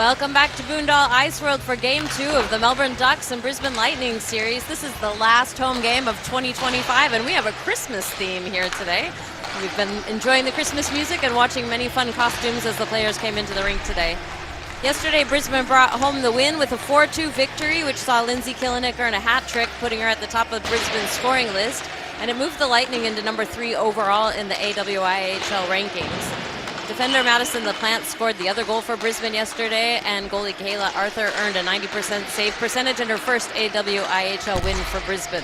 Welcome back to Boondall Iceworld for Game 2 of the Melbourne Ducks and Brisbane Lightning series. This is the last home game of 2025, and we have a Christmas theme here today. We've been enjoying the Christmas music and watching many fun costumes as the players came into the rink today. Yesterday, Brisbane brought home the win with a 4-2 victory, which saw Lindsay Killinick earn a hat trick, putting her at the top of Brisbane's scoring list, and it moved the Lightning into number 3 overall in the AWIHL rankings. Defender Madison LaPlante scored the other goal for Brisbane yesterday, and goalie Kayla Arthur earned a 90% save percentage in her first AWIHL win for Brisbane.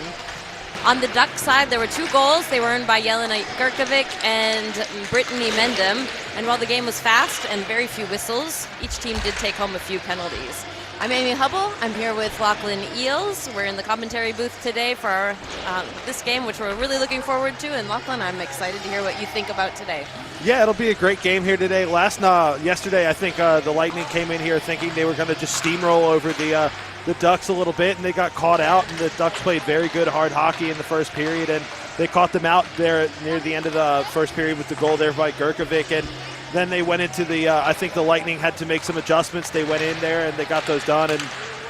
On the Duck side, there were 2 goals. They were earned by Jelena Gerkovic and Brittany Mendham. And while the game was fast and very few whistles, each team did take home a few penalties. I'm Amy Hubble. I'm here with Lachlan Eels. We're in the commentary booth today for this game, which we're really looking forward to. And Lachlan, I'm excited to hear what you think about today. Yeah, it'll be a great game here today. Yesterday, I think the Lightning came in here thinking they were going to just steamroll over the Ducks a little bit, and they got caught out. And the Ducks played very good hard hockey in the first period, and they caught them out there near the end of the first period with the goal there by Gerkovic. And then they went into I think the Lightning had to make some adjustments. They went in there and they got those done, and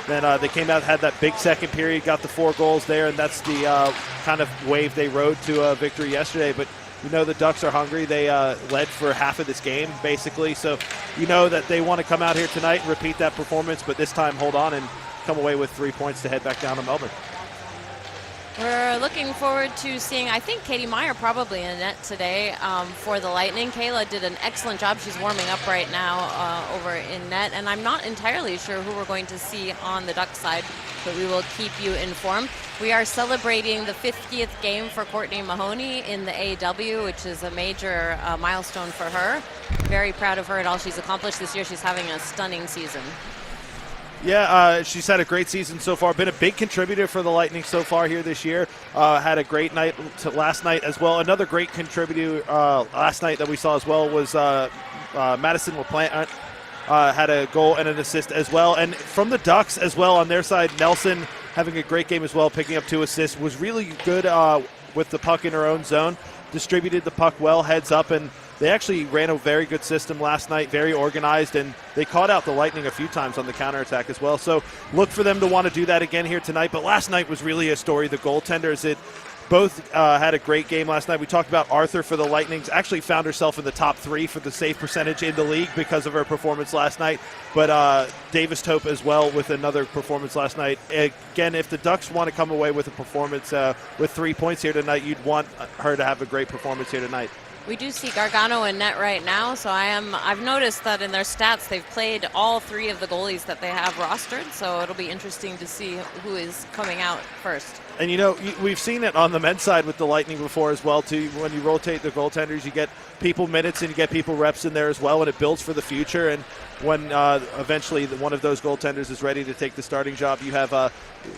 then they came out, had that big second period, got the 4 goals there, and that's the kind of wave they rode to a victory yesterday. But you know the Ducks are hungry. They led for half of this game, basically. So you know that they want to come out here tonight and repeat that performance, but this time hold on and come away with 3 points to head back down to Melbourne. We're looking forward to seeing, I think, Katie Meyer probably in net today for the Lightning. Kayla did an excellent job. She's warming up right now over in net, and I'm not entirely sure who we're going to see on the Duck side, but we will keep you informed. We are celebrating the 50th game for Courtney Mahoney in the AW, which is a major milestone for her. Very proud of her and all she's accomplished this year. She's having a stunning season. Yeah, she's had a great season so far. Been a big contributor for the Lightning so far here this year. Had a great night last night as well. Another great contributor last night that we saw as well was Madison LaPlante. Had a goal and an assist as well. And from the Ducks as well on their side, Nelson having a great game as well, picking up 2 assists. Was really good with the puck in her own zone. Distributed the puck well, heads up, and they actually ran a very good system last night, very organized, and they caught out the Lightning a few times on the counterattack as well. So look for them to want to do that again here tonight. But last night was really a story. The goaltenders, both had a great game last night. We talked about Arthur for the Lightning. Actually found herself in the top 3 for the save percentage in the league because of her performance last night. But Davis Tope as well with another performance last night. Again, if the Ducks want to come away with a performance with 3 points here tonight, you'd want her to have a great performance here tonight. We do see Gargano in net right now, so I've noticed that in their stats they've played all 3 of the goalies that they have rostered, so it'll be interesting to see who is coming out first. And you know, we've seen it on the men's side with the Lightning before as well too. When you rotate the goaltenders, you get people minutes and you get people reps in there as well, and it builds for the future. And when eventually one of those goaltenders is ready to take the starting job, you have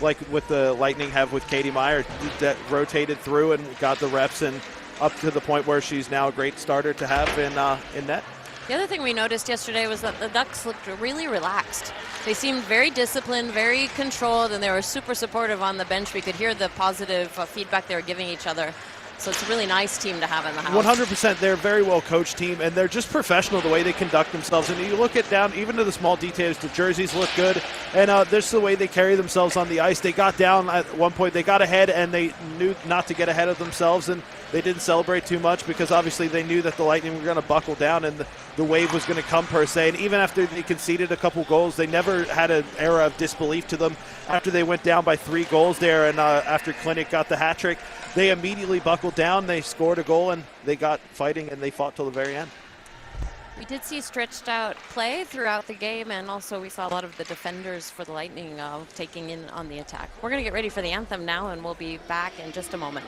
like with the Lightning have with Katie Meyer, that rotated through and got the reps and up to the point where she's now a great starter to have in net. The other thing we noticed yesterday was that the Ducks looked really relaxed. They seemed very disciplined, very controlled, and they were super supportive on the bench. We could hear the positive feedback they were giving each other. So it's a really nice team to have in the house. 100%. They're a very well-coached team, and they're just professional the way they conduct themselves. And you look at down, even to the small details, the jerseys look good, and just the way they carry themselves on the ice. They got down at one point. They got ahead, and they knew not to get ahead of themselves, and they didn't celebrate too much because obviously they knew that the Lightning were going to buckle down and the wave was going to come per se. And even after they conceded a couple goals, they never had an era of disbelief to them. After they went down by 3 goals there, and after Clinic got the hat trick, they immediately buckled down. They scored a goal, and they got fighting, and they fought till the very end. We did see stretched out play throughout the game, and also we saw a lot of the defenders for the Lightning taking in on the attack. We're going to get ready for the anthem now, and we'll be back in just a moment.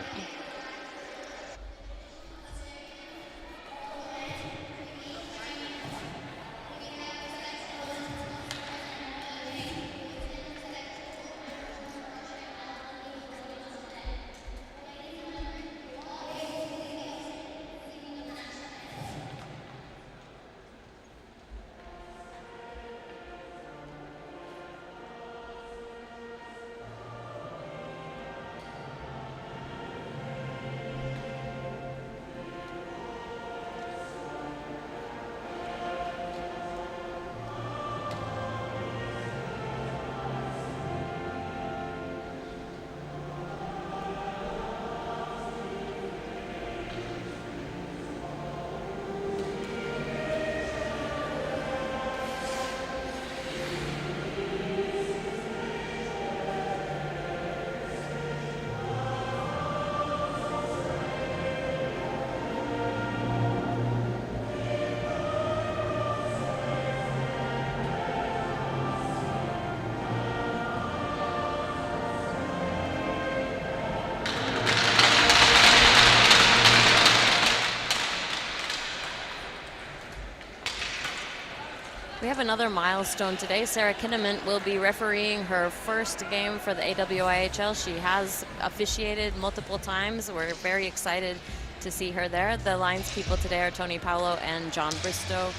have another milestone today. Sarah Kinnaman will be refereeing her first game for the AWIHL. She has officiated multiple times. We're very excited to see her there. The lines people today are Tony Paolo and John Bristow.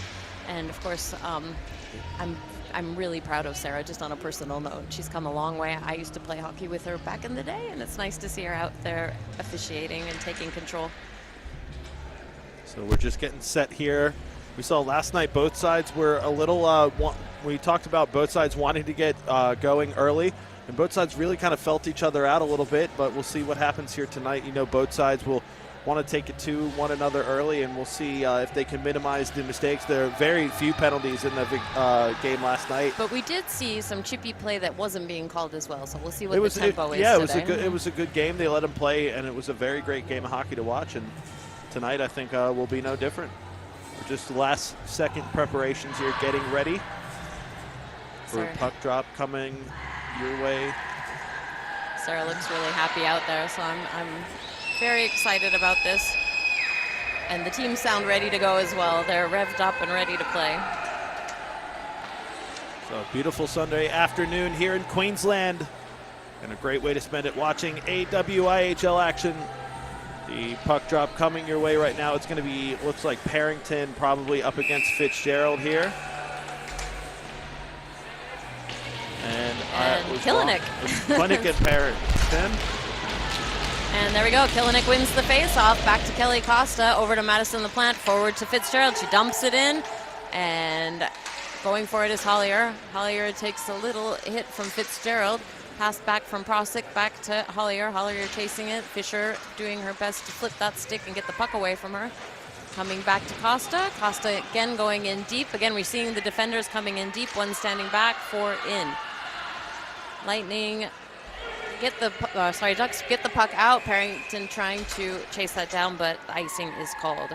And of course, I'm really proud of Sarah, just on a personal note. She's come a long way. I used to play hockey with her back in the day, and it's nice to see her out there officiating and taking control. So we're just getting set here. We saw last night both sides were a little, we talked about both sides wanting to get going early, and both sides really kind of felt each other out a little bit, but we'll see what happens here tonight. You know, both sides will want to take it to one another early, and we'll see if they can minimize the mistakes. There are very few penalties in the game last night. But we did see some chippy play that wasn't being called as well, so we'll see what the tempo is today. It was a good game. They let them play, and it was a very great game of hockey to watch, and tonight I think will be no different. Just last second preparations here, getting ready for a puck drop coming your way. Sarah looks really happy out there, so I'm very excited about this. And the team sound ready to go as well. They're revved up and ready to play. So a beautiful Sunday afternoon here in Queensland, and a great way to spend it watching AWIHL action. The puck drop coming your way right now. It's going to be, looks like Parrington probably up against Fitzgerald here. And Killinick. Clinic and Parrington. And there we go. Killinick wins the face-off. Back to Kelly Costa. Over to Madison LaPlante. Forward to Fitzgerald. She dumps it in. And going for it is Hollier. Hollier takes a little hit from Fitzgerald. Pass back from Prosick back to Hollier. Hollier chasing it. Fisher doing her best to flip that stick and get the puck away from her. Coming back to Costa. Costa again going in deep. Again, we're seeing the defenders coming in deep. One standing back, four in. Lightning Ducks get the puck out. Parrington trying to chase that down, but icing is called.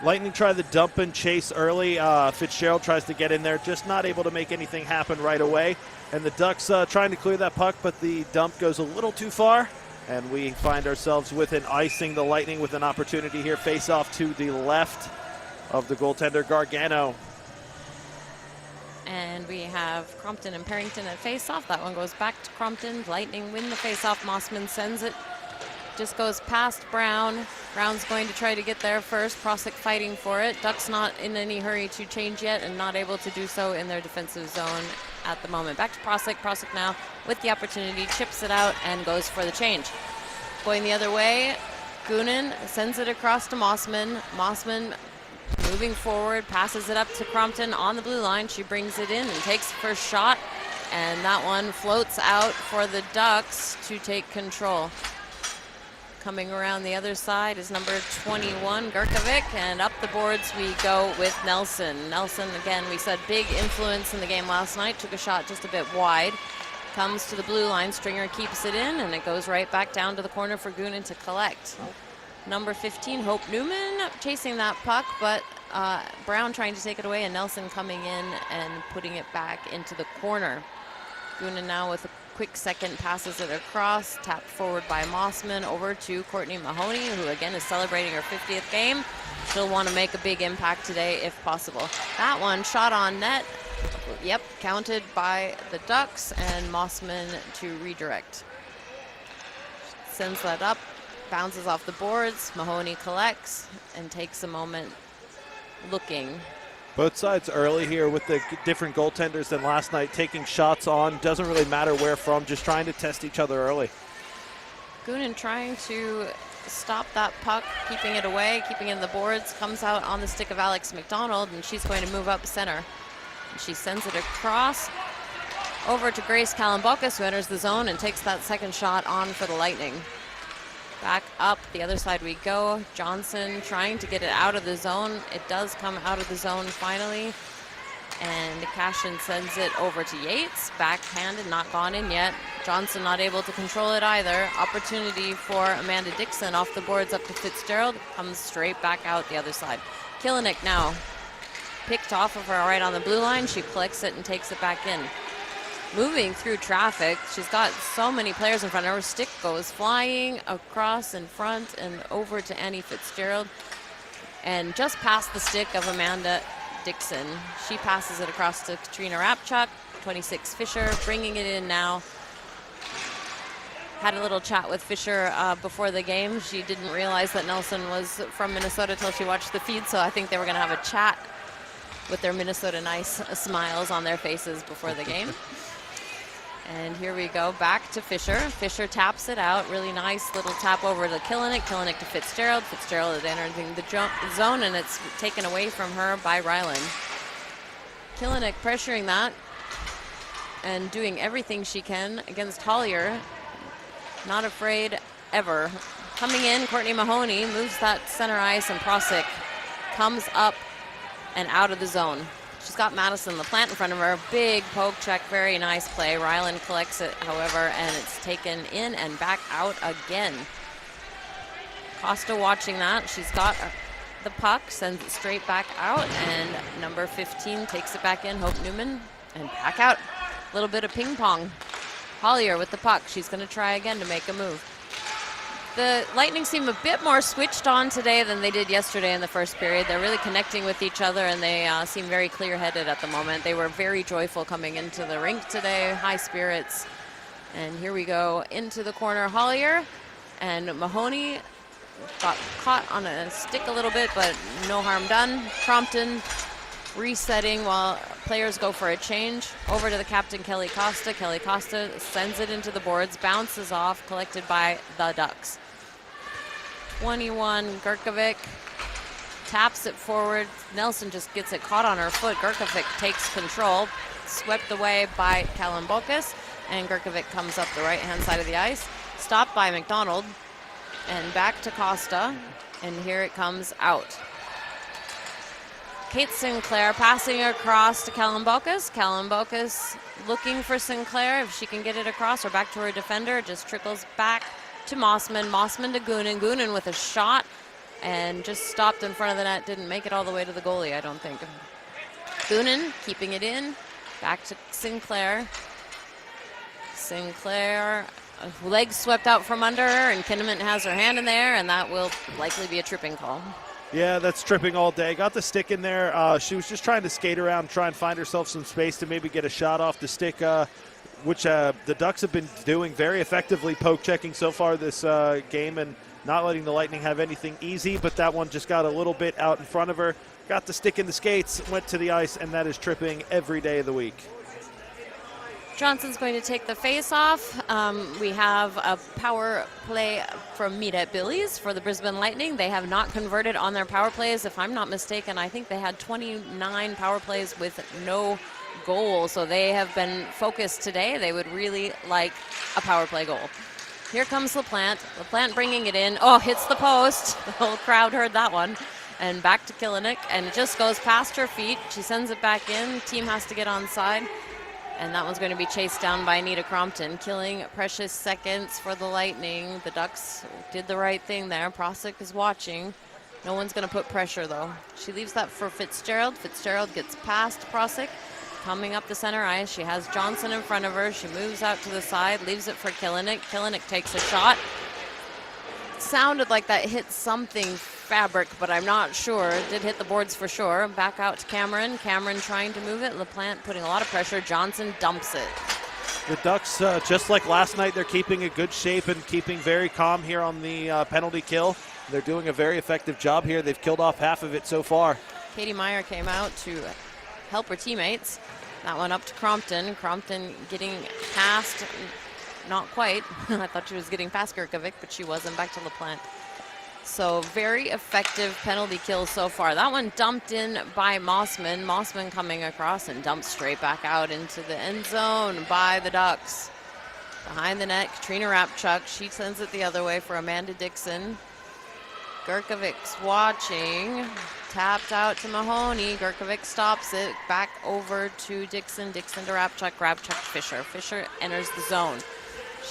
Lightning try the dump and chase early. Fitzgerald tries to get in there, just not able to make anything happen right away. And the Ducks trying to clear that puck, but the dump goes a little too far. And we find ourselves with an icing. The Lightning with an opportunity here. Face off to the left of the goaltender, Gargano. And we have Crompton and Parrington at face-off. That one goes back to Crompton. Lightning win the face-off. Mossman sends it. Just goes past Brown. Brown's going to try to get there first. Prosick fighting for it. Ducks not in any hurry to change yet and not able to do so in their defensive zone at the moment. Back to Prosick. Prosick now with the opportunity, chips it out and goes for the change. Going the other way, Goonan sends it across to Mossman. Mossman moving forward, passes it up to Crompton on the blue line. She brings it in and takes the first shot, and that one floats out for the Ducks to take control. Coming around the other side is number 21, Gurkovic, and up the boards we go with Nelson. Nelson, again, we said big influence in the game last night, took a shot just a bit wide. Comes to the blue line, Stringer keeps it in, and it goes right back down to the corner for Goonan to collect. Number 15, Hope Newman, chasing that puck, but Brown trying to take it away, and Nelson coming in and putting it back into the corner. Goonan now with a quick second passes it across, tapped forward by Mossman over to Courtney Mahoney, who again is celebrating her 50th game. She'll want to make a big impact today if possible. That one shot on net. Yep, counted by the Ducks, and Mossman to redirect. Sends that up, bounces off the boards. Mahoney collects and takes a moment looking. Both sides early here with the different goaltenders than last night, taking shots on. Doesn't really matter where from, just trying to test each other early. Goonan trying to stop that puck, keeping it away, keeping it in the boards. Comes out on the stick of Alex McDonald, and she's going to move up center. She sends it across over to Grace Kalambokas, who enters the zone and takes that second shot on for the Lightning. Back up the other side we go. Johnson trying to get it out of the zone. It does come out of the zone finally. And Cashin sends it over to Yates. Backhanded, not gone in yet. Johnson not able to control it either. Opportunity for Amanda Dixon off the boards up to Fitzgerald. Comes straight back out the other side. Killinick now picked off of her right on the blue line. She collects it and takes it back in. Moving through traffic, she's got so many players in front of her. Stick goes flying across in front and over to Annie Fitzgerald. And just past the stick of Amanda Dixon. She passes it across to Katrina Rapchuk. 26 Fisher bringing it in now. Had a little chat with Fisher before the game. She didn't realize that Nelson was from Minnesota till she watched the feed, so I think they were going to have a chat with their Minnesota nice smiles on their faces before the game. And here we go, back to Fisher. Fisher taps it out, really nice little tap over to Killinick. Killinick to Fitzgerald. Fitzgerald is entering the zone, and it's taken away from her by Ryland. Killinick pressuring that and doing everything she can against Hollier. Not afraid ever. Coming in, Courtney Mahoney moves that center ice, and Prosick comes up and out of the zone. She's got Madison LaPlante in front of her. Big poke check, very nice play. Ryland collects it, however, and it's taken in and back out again. Costa watching that. She's got the puck, sends it straight back out, and number 15 takes it back in, Hope Newman, and back out. A little bit of ping pong. Hollier with the puck. She's going to try again to make a move. The Lightning seem a bit more switched on today than they did yesterday in the first period. They're really connecting with each other, and they seem very clear-headed at the moment. They were very joyful coming into the rink today, high spirits. And here we go into the corner. Hollier and Mahoney got caught on a stick a little bit, but no harm done. Crompton resetting while players go for a change. Over to the captain, Kelly Costa. Kelly Costa sends it into the boards, bounces off, collected by the Ducks. 21, Gerkovic taps it forward. Nelson just gets it caught on her foot. Gerkovic takes control, swept away by Kalambokas, and Gerkovic comes up the right-hand side of the ice. Stopped by McDonald, and back to Costa, and here it comes out. Kate Sinclair passing across to Kalambokas. Kalambokas looking for Sinclair if she can get it across or back to her defender. It just trickles back to Mossman. Mossman to Goonan. Goonan with a shot and just stopped in front of the net. Didn't make it all the way to the goalie, I don't think. Goonan keeping it in. Back to Sinclair. Sinclair, legs swept out from under her, and Kinnaman has her hand in there, and that will likely be a tripping call. Yeah, that's tripping all day. Got the stick in there. She was just trying to skate around, try and find herself some space to maybe get a shot off the stick, which the Ducks have been doing very effectively, poke checking so far this game and not letting the Lightning have anything easy, but that one just got a little bit out in front of her. Got the stick in the skates, went to the ice, and that is tripping every day of the week. Johnson's going to take the face-off. We have a power play from Meet at Billy's for the Brisbane Lightning. They have not converted on their power plays. If I'm not mistaken, I think they had 29 power plays with no goal. So they have been focused today. They would really like a power play goal. Here comes LaPlante. LaPlante bringing it in. Oh, hits the post. The whole crowd heard that one. And back to Killinick. And it just goes past her feet. She sends it back in. Team has to get onside. And that one's going to be chased down by Anita Crompton, killing precious seconds for the Lightning. The Ducks did the right thing there. Prosick is watching. No one's going to put pressure, though. She leaves that for Fitzgerald. Fitzgerald gets past Prosick. Coming up the center ice, she has Johnson in front of her. She moves out to the side, leaves it for Killinick. Killinick takes a shot. Sounded like that hit something fabric, but I'm not sure. It did hit the boards for sure. Back out to Cameron. Cameron trying to move it. LaPlante putting a lot of pressure. Johnson dumps it. The Ducks, just like last night, they're keeping a good shape and keeping very calm here on the penalty kill. They're doing a very effective job here. They've killed off half of it so far. Katie Meyer came out to help her teammates. That one up to Crompton. Crompton getting past. Not quite. I thought she was getting past Gerkovic, but she wasn't. Back to LaPlante. So very effective penalty kill so far. That one dumped in by Mossman. Mossman coming across and dumped straight back out into the end zone by the Ducks. Behind the net, Katrina Rapchuk. She sends it the other way for Amanda Dixon. Gerkovic's watching. Tapped out to Mahoney. Gerkovic stops it. Back over to Dixon. Dixon to Rapchuk. Rapchuk to Fisher. Fisher enters the zone.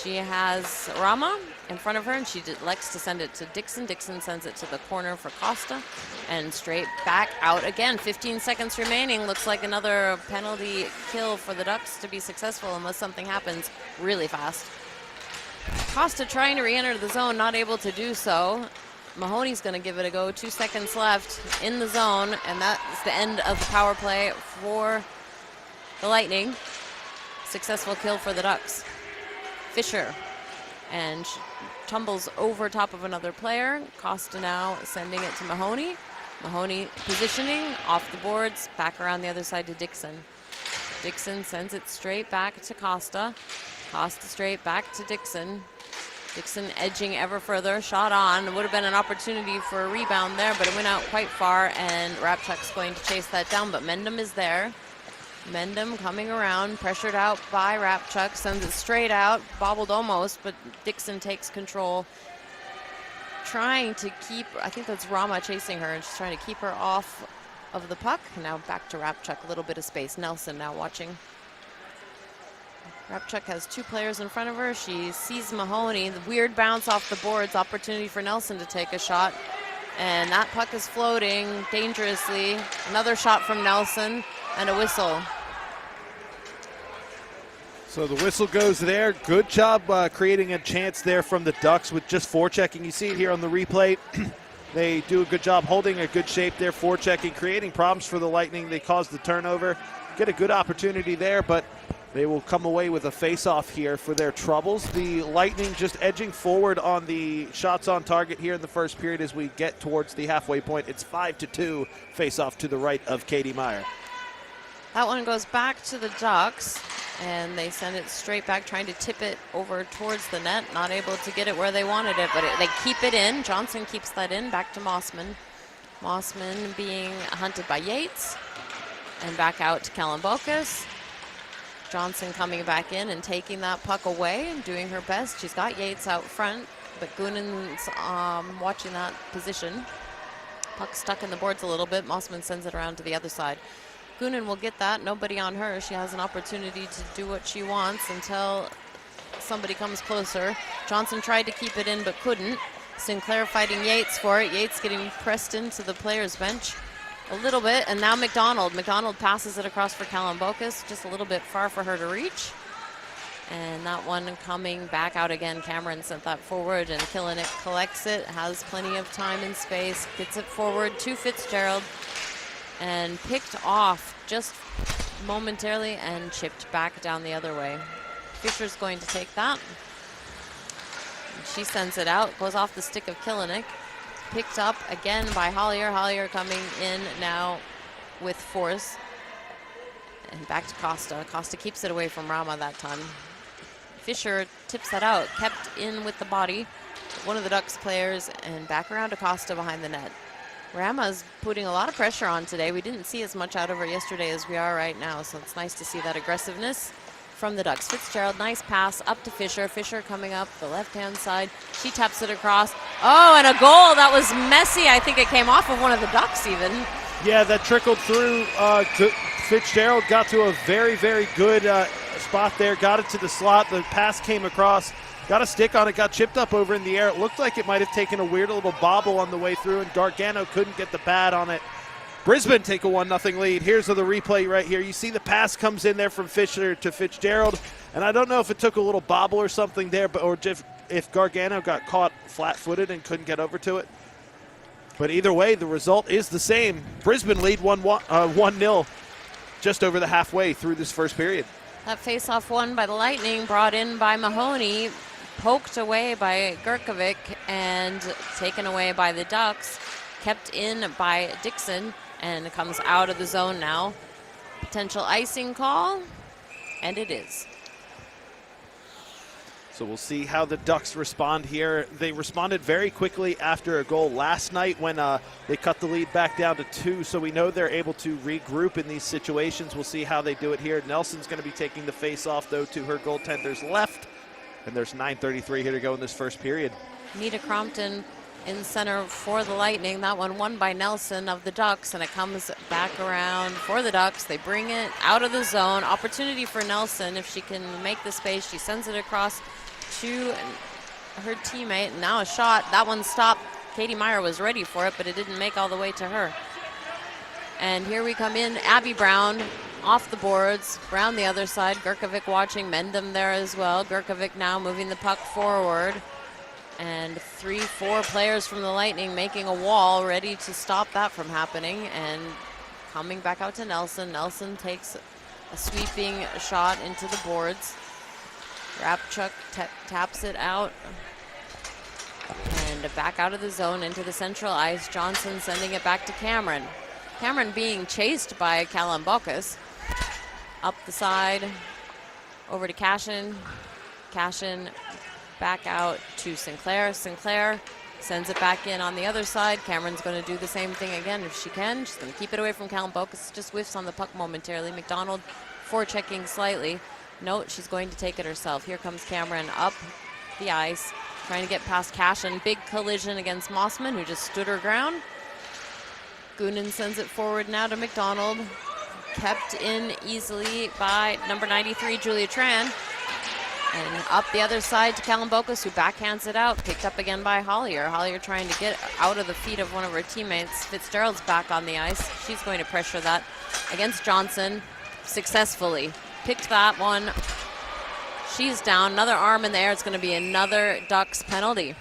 She has Rama in front of her, and she elects to send it to Dixon. Dixon sends it to the corner for Costa, and straight back out again. 15 seconds remaining. Looks like another penalty kill for the Ducks to be successful unless something happens really fast. Costa trying to re-enter the zone, not able to do so. Mahoney's going to give it a go. 2 seconds left in the zone, and that's the end of the power play for the Lightning. Successful kill for the Ducks. Fisher, and tumbles over top of another player. Costa now sending it to Mahoney. Mahoney positioning off the boards, back around the other side to Dixon. Dixon sends it straight back to Costa. Costa straight back to Dixon. Dixon edging ever further, shot on. It would have been an opportunity for a rebound there, but it went out quite far, and Rapchuk's going to chase that down, but Mendham is there. Mendham coming around, pressured out by Rapchuk, sends it straight out, bobbled almost, but Dixon takes control. Trying to keep, I think that's Rama chasing her, and she's trying to keep her off of the puck. Now back to Rapchuk, a little bit of space. Nelson now watching. Rapchuk has 2 players in front of her. She sees Mahoney. The weird bounce off the boards. Opportunity for Nelson to take a shot. And that puck is floating dangerously. Another shot from Nelson and a whistle. So the whistle goes there. Good job creating a chance there from the Ducks with just forechecking. You see it here on the replay. They do a good job holding a good shape there, forechecking, creating problems for the Lightning. They cause the turnover. Get a good opportunity there, but they will come away with a face-off here for their troubles. The Lightning just edging forward on the shots on target here in the first period as we get towards the halfway point. It's 5-2 face-off to the right of Katie Meyer. That one goes back to the Ducks, and they send it straight back, trying to tip it over towards the net. Not able to get it where they wanted it, but they keep it in. Johnson keeps that in, back to Mossman. Mossman being hunted by Yates, and back out to Kalambokas. Johnson coming back in and taking that puck away, doing her best. She's got Yates out front, but Goonan's watching that position. Puck stuck in the boards a little bit. Mossman sends it around to the other side. Goonan will get that. Nobody on her. She has an opportunity to do what she wants until somebody comes closer. Johnson tried to keep it in but couldn't. Sinclair fighting Yates for it. Yates getting pressed into the players' bench a little bit, and now McDonald. McDonald passes it across for Kalambokas, just a little bit far for her to reach. And that one coming back out again. Cameron sent that forward, and Kilinik collects it, has plenty of time and space, gets it forward to Fitzgerald, and picked off just momentarily and chipped back down the other way. Fisher's going to take that. She sends it out, goes off the stick of Kilinik. Picked up again by Hollier. Hollier coming in now with force. And back to Costa. Costa keeps it away from Rama that time. Fisher tips that out, kept in with the body. One of the Ducks players, and back around to Costa behind the net. Rama's putting a lot of pressure on today. We didn't see as much out of her yesterday as we are right now, so it's nice to see that aggressiveness from the Ducks. Fitzgerald, nice pass up to Fisher. Fisher coming up the left-hand side. She taps it across. Oh, and a goal. That was messy. I think it came off of one of the Ducks even. Yeah, that trickled through. Fitzgerald got to a very, very good spot there. Got it to the slot. The pass came across. Got a stick on it, got chipped up over in the air. It looked like it might have taken a weird little bobble on the way through, and Gargano couldn't get the pad on it. Brisbane take a 1-0 lead. Here's the replay right here. You see the pass comes in there from Fisher to Fitzgerald, and I don't know if it took a little bobble or something there, but or if Gargano got caught flat-footed and couldn't get over to it. But either way, the result is the same. Brisbane lead 1-0 just over the halfway through this first period. That face-off won by the Lightning, brought in by Mahoney, poked away by Gurkovic, and taken away by the Ducks, kept in by Dixon, and comes out of the zone now. Potential icing call, and it is. So we'll see how the Ducks respond here. They responded very quickly after a goal last night when they cut the lead back down to 2, so we know they're able to regroup in these situations. We'll see how they do it here. Nelson's going to be taking the face-off, though, to her goaltender's left, and there's 9:33 here to go in this first period. Nita Crompton in center for the Lightning. That one won by Nelson of the Ducks, and it comes back around for the Ducks. They bring it out of the zone. Opportunity for Nelson. If she can make the space, she sends it across to her teammate. Now a shot. That one stopped. Katie Meyer was ready for it, but it didn't make all the way to her. And here we come in. Abby Brown off the boards. Brown the other side. Gurkovic watching. Mendham there as well. Gurkovic now moving the puck forward. And 3-4 players from the Lightning making a wall, ready to stop that from happening. And coming back out to Nelson. Nelson takes a sweeping shot into the boards. Rapchuk taps it out. And back out of the zone into the central ice. Johnson sending it back to Cameron. Cameron being chased by Kalambokas. Up the side, over to Cashin. Cashin back out to Sinclair. Sinclair sends it back in on the other side. Cameron's going to do the same thing again if she can. She's going to keep it away from Kalambokas. Just whiffs on the puck momentarily. McDonald forechecking slightly. No, she's going to take it herself. Here comes Cameron up the ice, trying to get past Cashin. Big collision against Mossman, who just stood her ground. Goonan sends it forward now to McDonald. Kept in easily by number 93, Julia Tran. And up the other side to Kalambokas, who backhands it out. Picked up again by Hollier. Hollier trying to get out of the feet of one of her teammates. Fitzgerald's back on the ice. She's going to pressure that against Johnson successfully. Picked that one. She's down. Another arm in the air. It's going to be another Ducks penalty.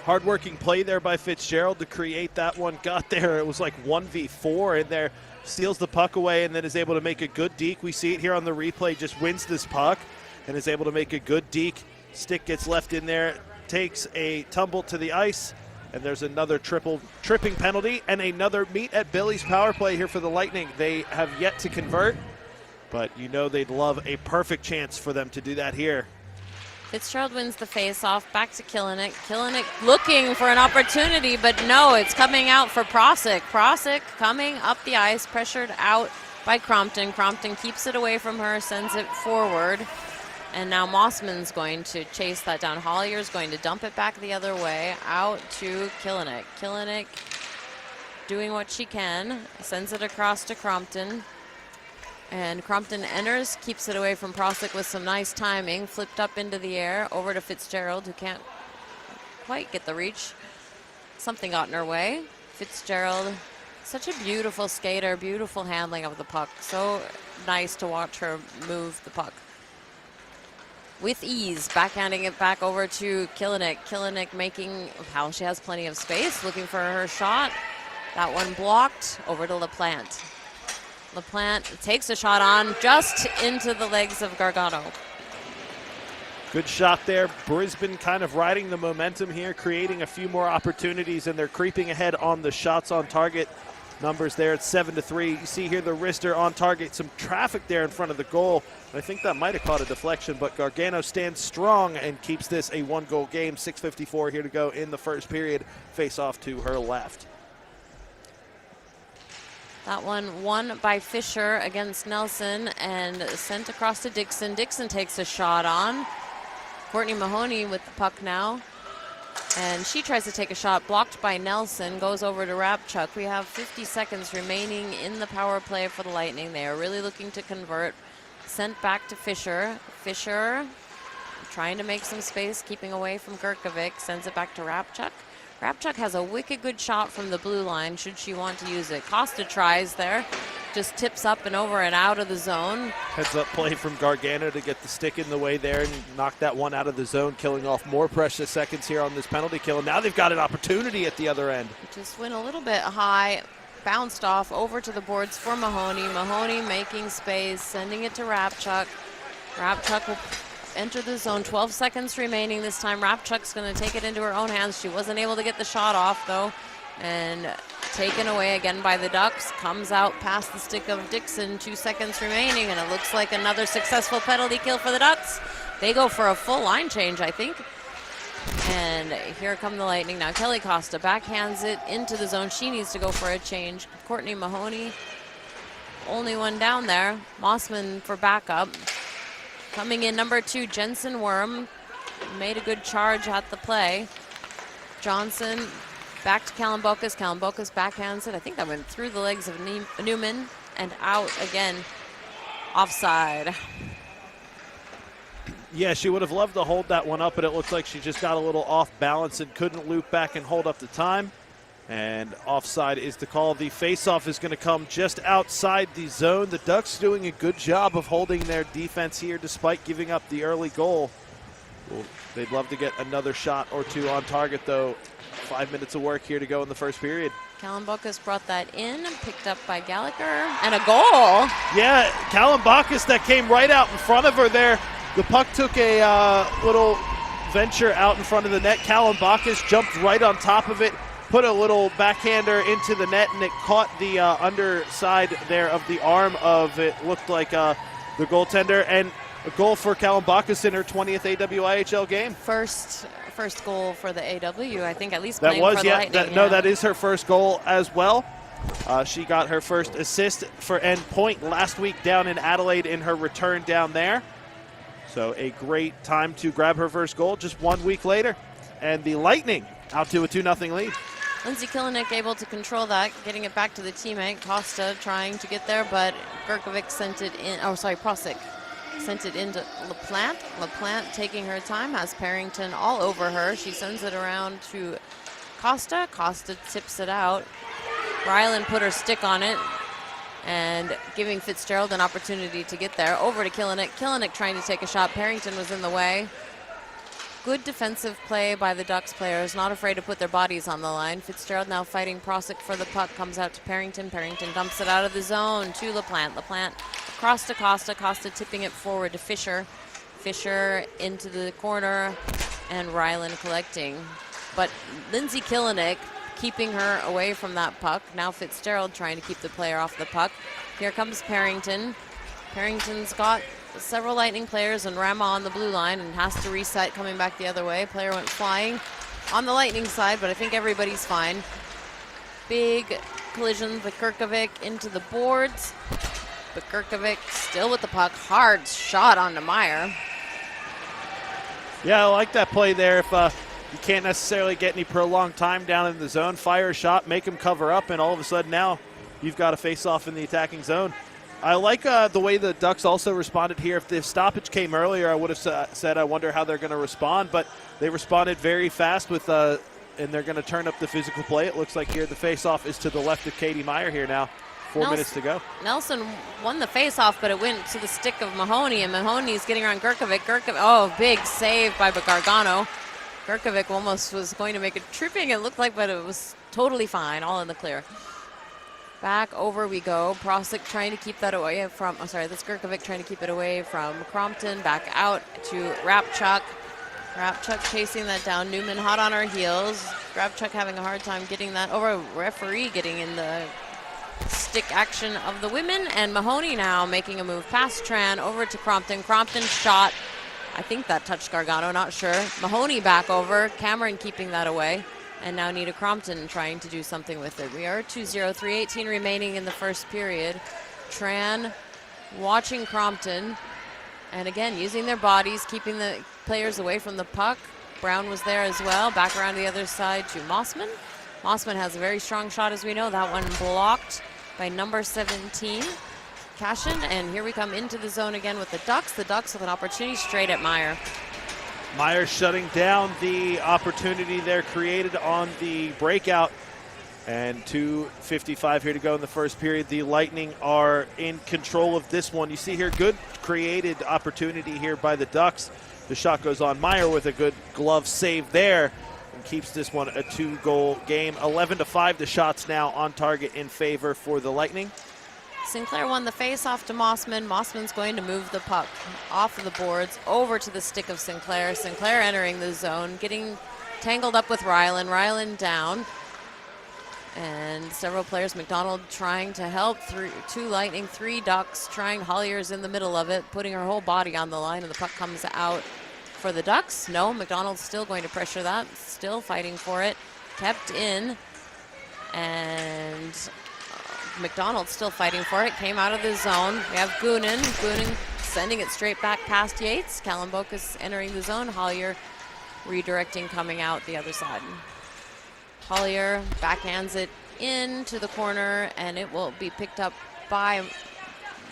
Hard-working play there by Fitzgerald to create that one. Got there. It was like 1v4 in there. Steals the puck away and then is able to make a good deke. We see it here on the replay. Just wins this puck and is able to make a good deke. Stick gets left in there. Takes a tumble to the ice. And there's another tripping penalty and another meet at Billy's power play here for the Lightning. They have yet to convert, but you know they'd love a perfect chance for them to do that here. Fitzgerald wins the face-off, back to Killinick. Killinick looking for an opportunity, but no, it's coming out for Prosick. Prosick coming up the ice, pressured out by Crompton. Crompton keeps it away from her, sends it forward. And now Mossman's going to chase that down. Hollier's going to dump it back the other way, out to Killinick. Killinick doing what she can, sends it across to Crompton. And Crompton enters, keeps it away from Prosick with some nice timing. Flipped up into the air, over to Fitzgerald, who can't quite get the reach. Something got in her way. Fitzgerald, such a beautiful skater, beautiful handling of the puck. So nice to watch her move the puck. With ease, backhanding it back over to Killinick. Killinick making, she has plenty of space, looking for her shot. That one blocked, over to LaPlante. LaPlante takes a shot on just into the legs of Gargano. Good shot there. Brisbane kind of riding the momentum here, creating a few more opportunities, and they're creeping ahead on the shots on target numbers there at 7-3. You see here the wrister on target, some traffic there in front of the goal. I think that might have caught a deflection, but Gargano stands strong and keeps this a one-goal game. 6:54 here to go in the first period. Face off to her left. That one won by Fisher against Nelson and sent across to Dixon. Dixon takes a shot on. Courtney Mahoney with the puck now. And she tries to take a shot, blocked by Nelson, goes over to Rapchuk. We have 50 seconds remaining in the power play for the Lightning. They are really looking to convert. Sent back to Fisher. Fisher trying to make some space, keeping away from Gurkovic. Sends it back to Rapchuk. Rapchuk has a wicked good shot from the blue line should she want to use it. Costa tries there, just tips up and over and out of the zone. Heads up play from Gargano to get the stick in the way there and knock that one out of the zone, killing off more precious seconds here on this penalty kill. And now they've got an opportunity at the other end. Just went a little bit high, bounced off over to the boards for Mahoney. Mahoney making space, sending it to Rapchuk. Rapchuk will enter the zone. 12 seconds remaining this time. Rapchuk's going to take it into her own hands. She wasn't able to get the shot off, though. And taken away again by the Ducks. Comes out past the stick of Dixon. 2 seconds remaining, and it looks like another successful penalty kill for the Ducks. They go for a full line change, I think. And here come the Lightning now. Kelly Costa backhands it into the zone. She needs to go for a change. Courtney Mahoney, only one down there. Mossman for backup. Coming in, number 2, Jensen Worm. Made a good charge at the play. Johnson back to Kalambokas. Kalambokas backhands it. I think that went through the legs of Newman and out again. Offside. Yeah, she would have loved to hold that one up, but it looks like she just got a little off balance and couldn't loop back and hold up the time. And offside is the call. The faceoff is going to come just outside the zone. The Ducks doing a good job of holding their defense here despite giving up the early goal. Well, they'd love to get another shot or two on target, though. 5 minutes of work here to go in the first period. Kalambakis brought that in, picked up by Gallagher, and a goal. Yeah, Kalambakis that came right out in front of her there. The puck took a little venture out in front of the net. Kalambakis jumped right on top of it, put a little backhander into the net, and it caught the underside there of the arm of it. Looked like the goaltender, and a goal for Kalambakis in her 20th AWIHL game. First goal for the AW, I think, at least that playing was, for the yeah, Lightning. No, that is her first goal as well. She got her first assist for end point last week down in Adelaide in her return down there. So a great time to grab her first goal just 1 week later. And the Lightning out to a 2-0 lead. Lindsay Kilinik able to control that, getting it back to the teammate. Costa trying to get there, but Gurkovic sent it in. Oh, sorry, Prosic sent it into LaPlante. LaPlante taking her time, has Parrington all over her. She sends it around to Costa. Costa tips it out. Ryland put her stick on it and giving Fitzgerald an opportunity to get there. Over to Kilinik. Kilinik trying to take a shot. Parrington was in the way. Good defensive play by the Ducks players, not afraid to put their bodies on the line. Fitzgerald now fighting Prosic for the puck, comes out to Parrington. Parrington dumps it out of the zone to LaPlante. LaPlante across to Costa. Costa tipping it forward to Fisher. Fisher into the corner, and Ryland collecting. But Lindsay Kilinik keeping her away from that puck. Now Fitzgerald trying to keep the player off the puck. Here comes Parrington. Parrington's got several Lightning players and Rama on the blue line and has to reset coming back the other way. Player went flying on the Lightning side, but I think everybody's fine. Big collision with Gurkovic into the boards, but Gurkovic still with the puck. Hard shot onto Meyer. Yeah, I like that play there. If you can't necessarily get any prolonged time down in the zone, fire a shot, make them cover up, and all of a sudden now you've got a face-off in the attacking zone. I like the way the Ducks also responded here. If the stoppage came earlier, I would have said I wonder how they're going to respond, but they responded very fast with, and they're going to turn up the physical play. It looks like here the face-off is to the left of Katie Meyer here now. 4 minutes to go. Nelson won the face-off, but it went to the stick of Mahoney, and Mahoney's getting around Gurkovic. Oh, big save by Gargano. Gurkovic almost was going to make a tripping, it looked like, but it was totally fine, all in the clear. Back over we go. Prosic trying to keep that away from, that's Gurkovic trying to keep it away from Crompton. Back out to Rapchuk. Rapchuk chasing that down. Newman hot on her heels. Rapchuk having a hard time getting that over. Referee getting in the stick action of the women. And Mahoney now making a move past Tran over to Crompton. Crompton shot. I think that touched Gargano, not sure. Mahoney back over. Cameron keeping that away. And now Nita Crompton trying to do something with it. We are 2-0, 3:18 remaining in the first period. Tran watching Crompton. And again, using their bodies, keeping the players away from the puck. Brown was there as well. Back around the other side to Mossman. Mossman has a very strong shot, as we know. That one blocked by number 17, Cashin. And here we come into the zone again with the Ducks. The Ducks with an opportunity straight at Meyer. Meyer shutting down the opportunity there created on the breakout. And 2:55 here to go in the first period. The Lightning are in control of this one. You see here, good created opportunity here by the Ducks. The shot goes on Meyer with a good glove save there and keeps this one a 2-goal game. 11-5, the shots now on target in favor for the Lightning. Sinclair won the face-off to Mossman. Mossman's going to move the puck off of the boards over to the stick of Sinclair. Sinclair entering the zone, getting tangled up with Ryland. Ryland down. And several players, McDonald trying to help, 2 Lightning, 3 Ducks, trying. Hollier's in the middle of it, putting her whole body on the line, and the puck comes out for the Ducks. No, McDonald's still going to pressure that, still fighting for it. Kept in, and McDonald still fighting for it. Came out of the zone. We have Goonan. Goonan sending it straight back past Yates. Kalambakis entering the zone. Hollier redirecting, coming out the other side. Hollier backhands it into the corner, and it will be picked up by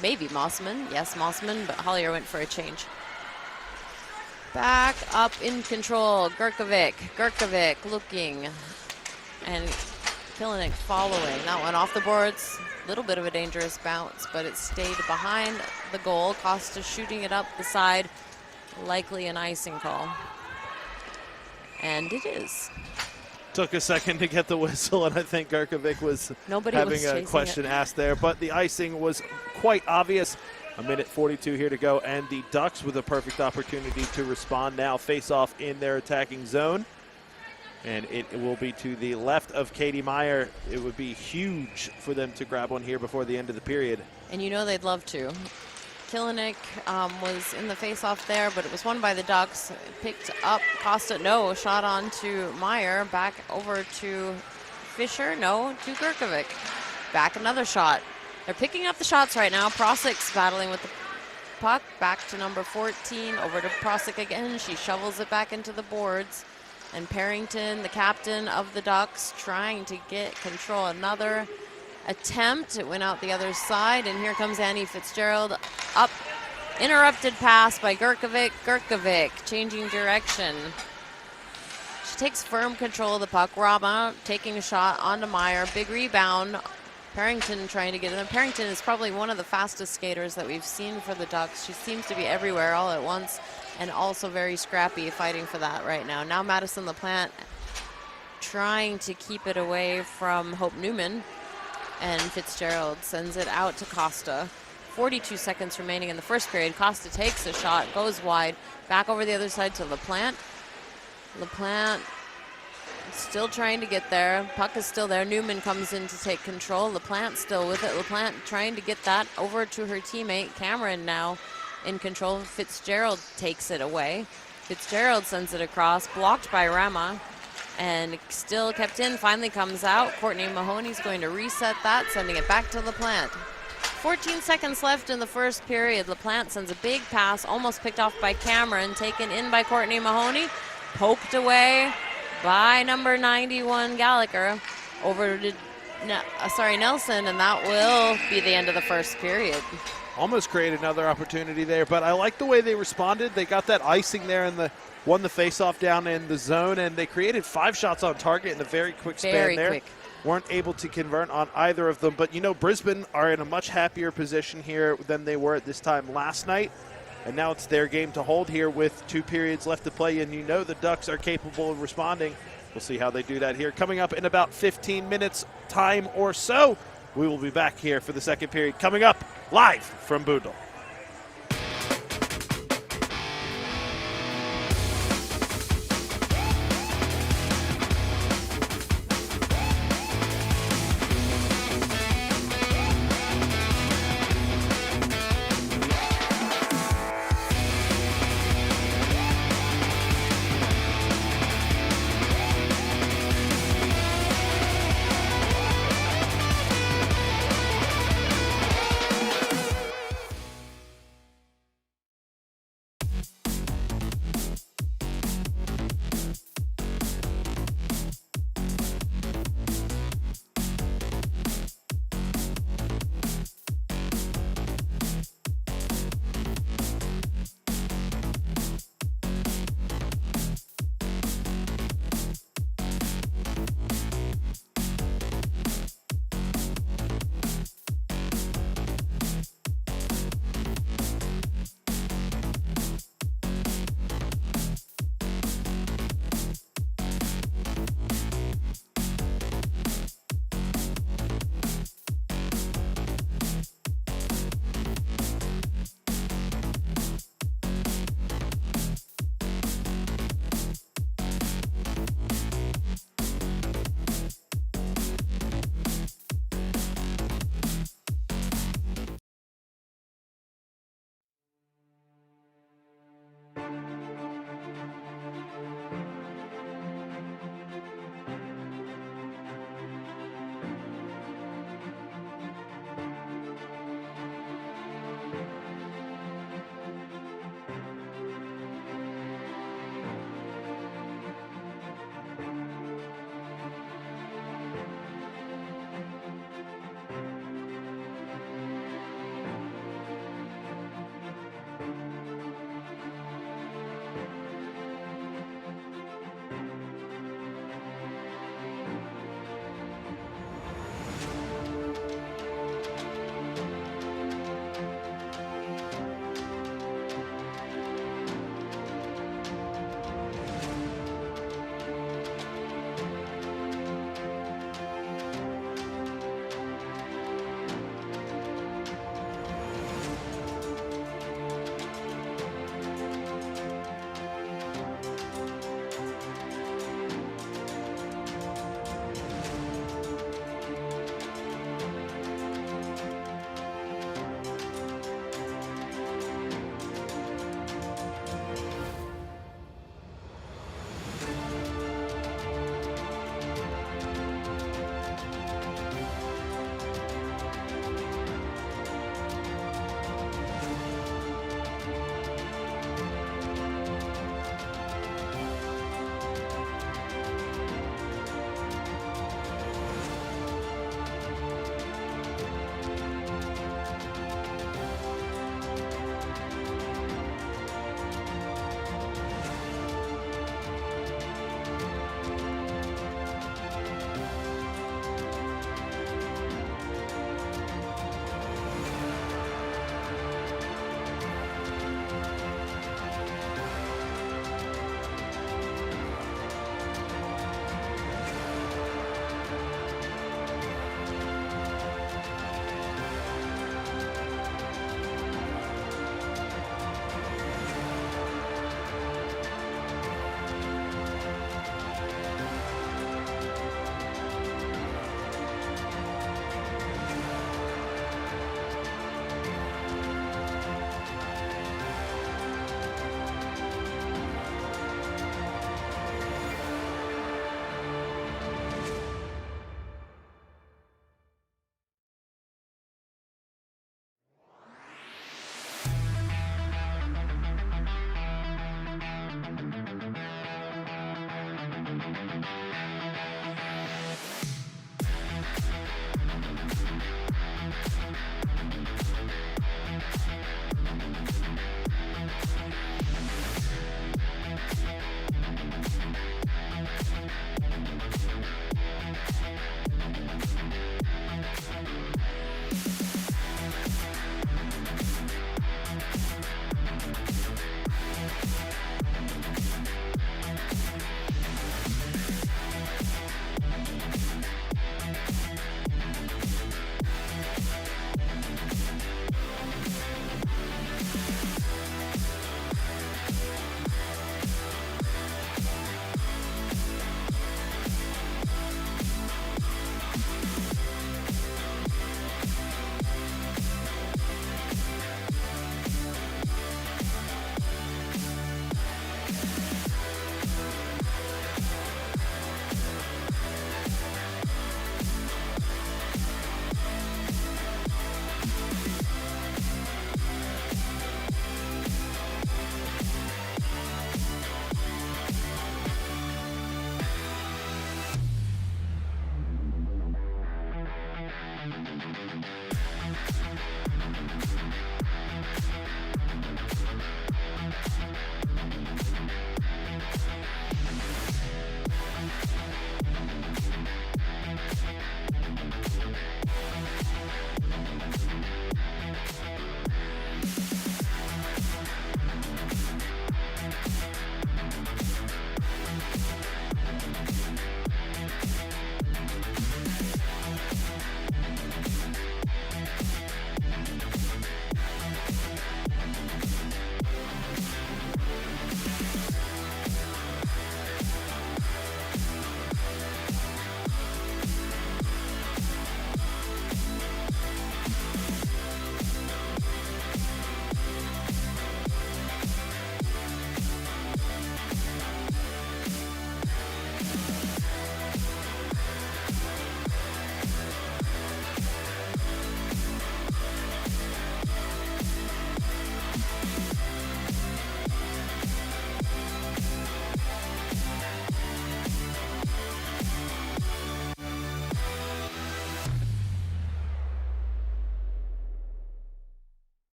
maybe Mossman. Yes, Mossman, but Hollier went for a change. Back up in control. Gurkovic. Gurkovic looking, and Kilinik following. That one off the boards. Little bit of a dangerous bounce, but it stayed behind the goal. Costa shooting it up the side. likely an icing call. And it is. Took a second to get the whistle, and I think Gerkovic was Nobody having was a chasing question it. asked there. But the icing was quite obvious. A minute 42 here to go, and the Ducks with a perfect opportunity to respond now. Face off in their attacking zone. And it will be to the left of Katie Meyer. It would be huge for them to grab one here before the end of the period. And you know they'd love to. Kilinik was in the face-off there, but it was won by the Ducks. Picked up Costa, no, shot on to Meyer. Back over to Fisher, no, to Gerkovic. Back another shot. They're picking up the shots right now. Prosik's battling with the puck. Back to number 14, over to Prosik again. She shovels it back into the boards. And Parrington, the captain of the Ducks, trying to get control. Another attempt. It went out the other side, and here comes Annie Fitzgerald up. Interrupted pass by Gerkovic. Gerkovic changing direction. She takes firm control of the puck. Rama taking a shot onto Meyer. Big rebound. Parrington trying to get in. Parrington is probably one of the fastest skaters that we've seen for the Ducks. She seems to be everywhere all at once, and also very scrappy fighting for that right now. Now Madison LaPlante trying to keep it away from Hope Newman, and Fitzgerald sends it out to Costa. 42 seconds remaining in the first period. Costa takes a shot, goes wide, back over the other side to LaPlante. LaPlante still trying to get there. Puck is still there. Newman comes in to take control. LaPlante still with it. LaPlante trying to get that over to her teammate. Cameron now in control. Fitzgerald takes it away. Fitzgerald sends it across, blocked by Rama, and still kept in. Finally comes out. Courtney Mahoney's going to reset that, sending it back to LaPlante. 14 seconds left in the first period. LaPlante sends a big pass, almost picked off by Cameron, taken in by Courtney Mahoney, poked away by number 91 Gallagher over to Nelson, and that will be the end of the first period. Almost created another opportunity there, but I like the way they responded. They got that icing there and won the faceoff down in the zone, and they created 5 shots on target in a very quick span there. Quick. Weren't able to convert on either of them, but you know, Brisbane are in a much happier position here than they were at this time last night, and now it's their game to hold here with 2 periods left to play, and you know the Ducks are capable of responding. We'll see how they do that here. Coming up in about 15 minutes time or so, we will be back here for the second period. Coming up live from Boondall.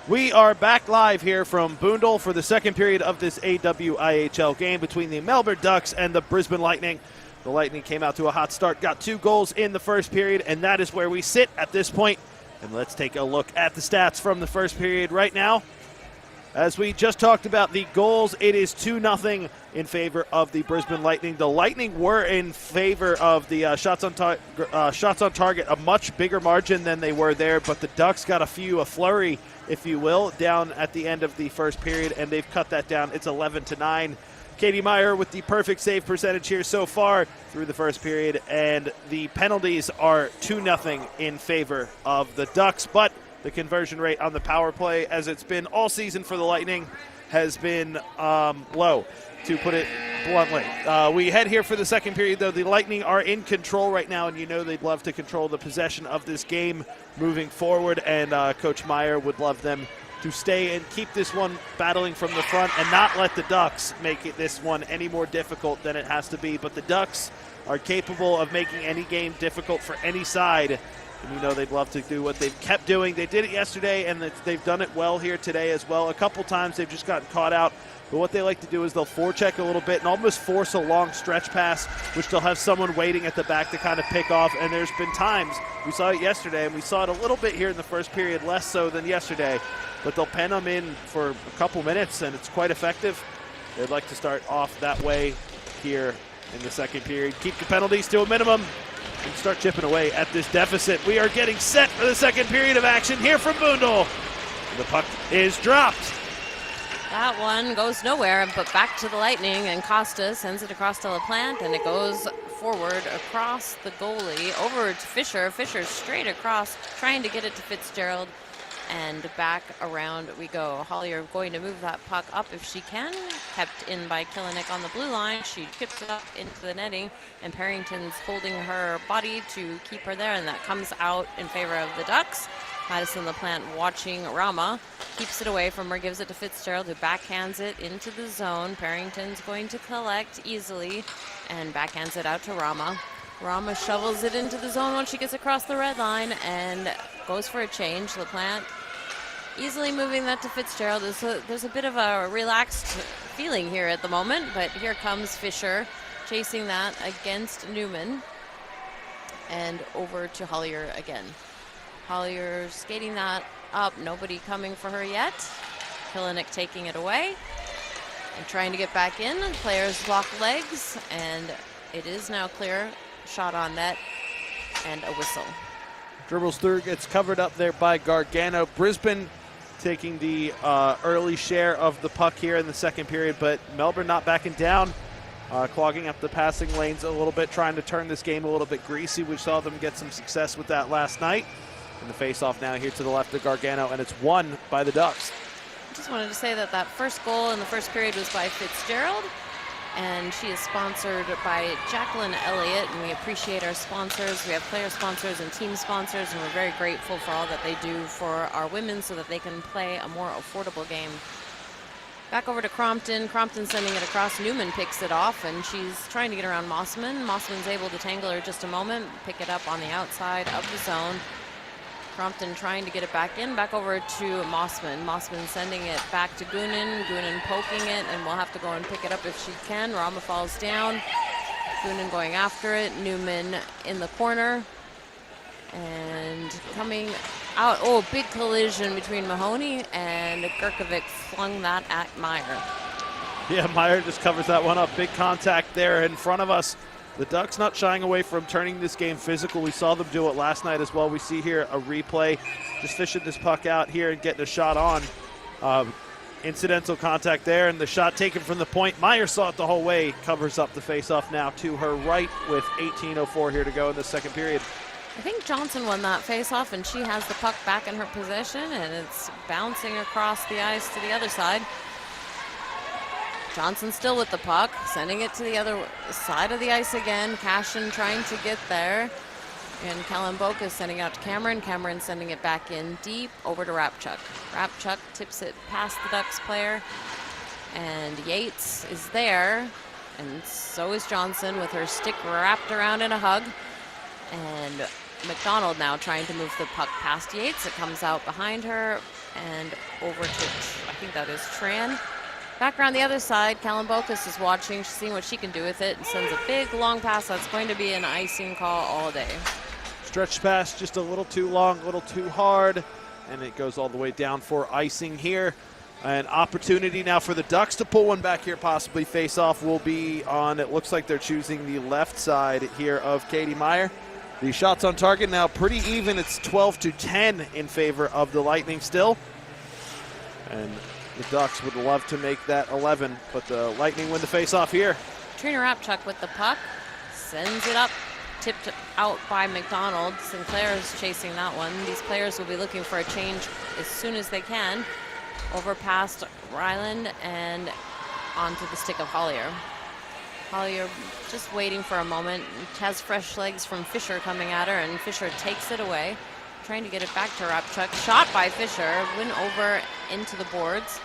We are back live here from Boondall for the second period of this AWIHL game between the Melbourne Ducks and the Brisbane Lightning. The Lightning came out to a hot start, got 2 goals in the first period, and that is where we sit at this point. And let's take a look at the stats from the first period right now. As we just talked about the goals, it is 2-0 in favor of the Brisbane Lightning. The Lightning were in favor of the shots on target, a much bigger margin than they were there, but the Ducks got a flurry, if you will, down at the end of the first period, and they've cut that down. It's 11-9. Katie Meyer with the perfect save percentage here so far through the first period, and the penalties are 2-0 in favor of the Ducks, but the conversion rate on the power play, as it's been all season for the Lightning, has been low, to put it bluntly. We head here for the second period, though. The Lightning are in control right now, and you know they'd love to control the possession of this game moving forward, and Coach Meyer would love them to stay and keep this one battling from the front and not let the Ducks make this one any more difficult than it has to be. But the Ducks are capable of making any game difficult for any side. And you know they'd love to do what they've kept doing. They did it yesterday, and they've done it well here today as well. A couple times they've just gotten caught out. But what they like to do is they'll forecheck a little bit and almost force a long stretch pass, which they'll have someone waiting at the back to kind of pick off. And there's been times, we saw it yesterday, and we saw it a little bit here in the first period, less so than yesterday. But they'll pen them in for a couple minutes, and it's quite effective. They'd like to start off that way here in the second period. Keep the penalties to a minimum and start chipping away at this deficit. We are getting set for the second period of action here from Boondall. The puck is dropped. That one goes nowhere, but back to the Lightning, and Costa sends it across to LaPlante, and it goes forward across the goalie over to Fisher. Fisher straight across, trying to get it to Fitzgerald, and back around we go. Hollier going to move that puck up if she can. Kept in by Kilinik on the blue line. She chips it up into the netting, and Parrington's holding her body to keep her there, and that comes out in favor of the Ducks. Madison LaPlante watching Rama, keeps it away from her, gives it to Fitzgerald, who backhands it into the zone. Parrington's going to collect easily and backhands it out to Rama. Rama shovels it into the zone once she gets across the red line and goes for a change. LaPlante easily moving that to Fitzgerald. There's a bit of a relaxed feeling here at the moment, but here comes Fisher chasing that against Newman and over to Hollier again. Hollier skating that up, nobody coming for her yet. Kilinik taking it away and trying to get back in. Players lock legs, and it is now clear. Shot on net and a whistle. Dribbles through, gets covered up there by Gargano. Brisbane taking the early share of the puck here in the second period, but Melbourne not backing down, clogging up the passing lanes a little bit, trying to turn this game a little bit greasy. We saw them get some success with that last night. And the face-off now here to the left of Gargano, and it's won by the Ducks. I just wanted to say that first goal in the first period was by Fitzgerald, and she is sponsored by Jacqueline Elliott, and we appreciate our sponsors. We have player sponsors and team sponsors, and we're very grateful for all that they do for our women so that they can play a more affordable game. Back over to Crompton. Crompton sending it across. Newman picks it off, and she's trying to get around Mossman. Mossman's able to tangle her just a moment, pick it up on the outside of the zone. Crompton trying to get it back in, back over to Mossman. Mossman sending it back to Goonan. Goonan poking it, and we'll have to go and pick it up if she can. Rama falls down. Goonan going after it. Newman in the corner. And coming out. Oh, big collision between Mahoney and Gurkovic, flung that at Meyer. Yeah, Meyer just covers that one up. Big contact there in front of us. The Ducks not shying away from turning this game physical. We saw them do it last night as well. We see here a replay, just fishing this puck out here and getting a shot on. Incidental contact there, and the shot taken from the point. Meyer saw it the whole way, covers up the faceoff now to her right with 18:04 here to go in the second period. I think Johnson won that faceoff, and she has the puck back in her possession, and it's bouncing across the ice to the other side. Johnson still with the puck, sending it to the other side of the ice again. Cashin trying to get there. And Kalamboka sending it out to Cameron. Cameron sending it back in deep over to Rapchuk. Rapchuk tips it past the Ducks player. And Yates is there. And so is Johnson with her stick wrapped around in a hug. And McDonald now trying to move the puck past Yates. It comes out behind her. and over to, I think that is Tran. Back around the other side, Kalambokas is watching. She's seeing what she can do with it and sends a big long pass. That's going to be an icing call all day. Stretch pass just a little too long, a little too hard, and it goes all the way down for icing here. An opportunity now for the Ducks to pull one back here, possibly. Face-off will be on, it looks like they're choosing the left side here of Katie Meyer. The shots on target now pretty even. It's 12-10 in favor of the Lightning still. And the Ducks would love to make that 11, but the Lightning win the face-off here. Trina Rapchuk with the puck, sends it up, tipped out by McDonald. Sinclair is chasing that one. These players will be looking for a change as soon as they can. Over past Ryland and onto the stick of Hollier. Hollier just waiting for a moment. Has fresh legs from Fisher coming at her, and Fisher takes it away. Trying to get it back to Rapchuk. Shot by Fisher. Went over into the boards.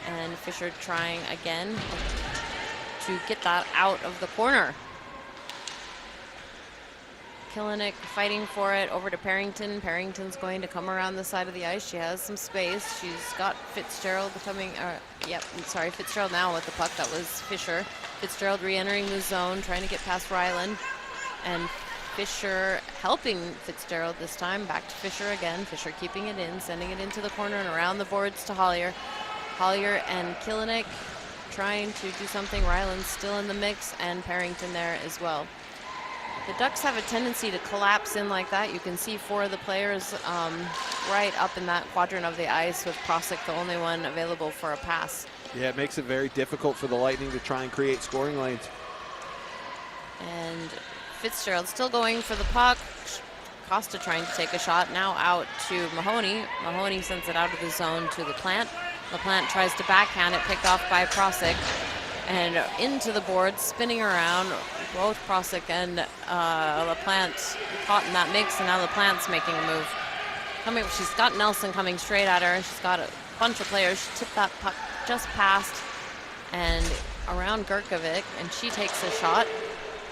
And Fisher trying again to get that out of the corner. Killinick fighting for it over to Parrington. Parrington's going to come around the side of the ice. She has some space. She's got Fitzgerald coming, Fitzgerald now with the puck. That was Fisher. Fitzgerald re-entering the zone, trying to get past Ryland. And Fisher helping Fitzgerald this time. Back to Fisher again. Fisher keeping it in, sending it into the corner and around the boards to Hollier. Hollier and Killinick trying to do something. Ryland's still in the mix, and Parrington there as well. The Ducks have a tendency to collapse in like that. You can see four of the players right up in that quadrant of the ice, with Prosick the only one available for a pass. Yeah, it makes it very difficult for the Lightning to try and create scoring lanes. And Fitzgerald still going for the puck. Costa trying to take a shot, now out to Mahoney. Mahoney sends it out of the zone to LaPlante. LaPlante tries to backhand it, picked off by Prosick. And into the board, spinning around. Both Prosick and LaPlante caught in that mix, and now LaPlante's making a move. She's got Nelson coming straight at her. She's got a bunch of players. She tipped that puck just past and around Gurkovic, and she takes a shot.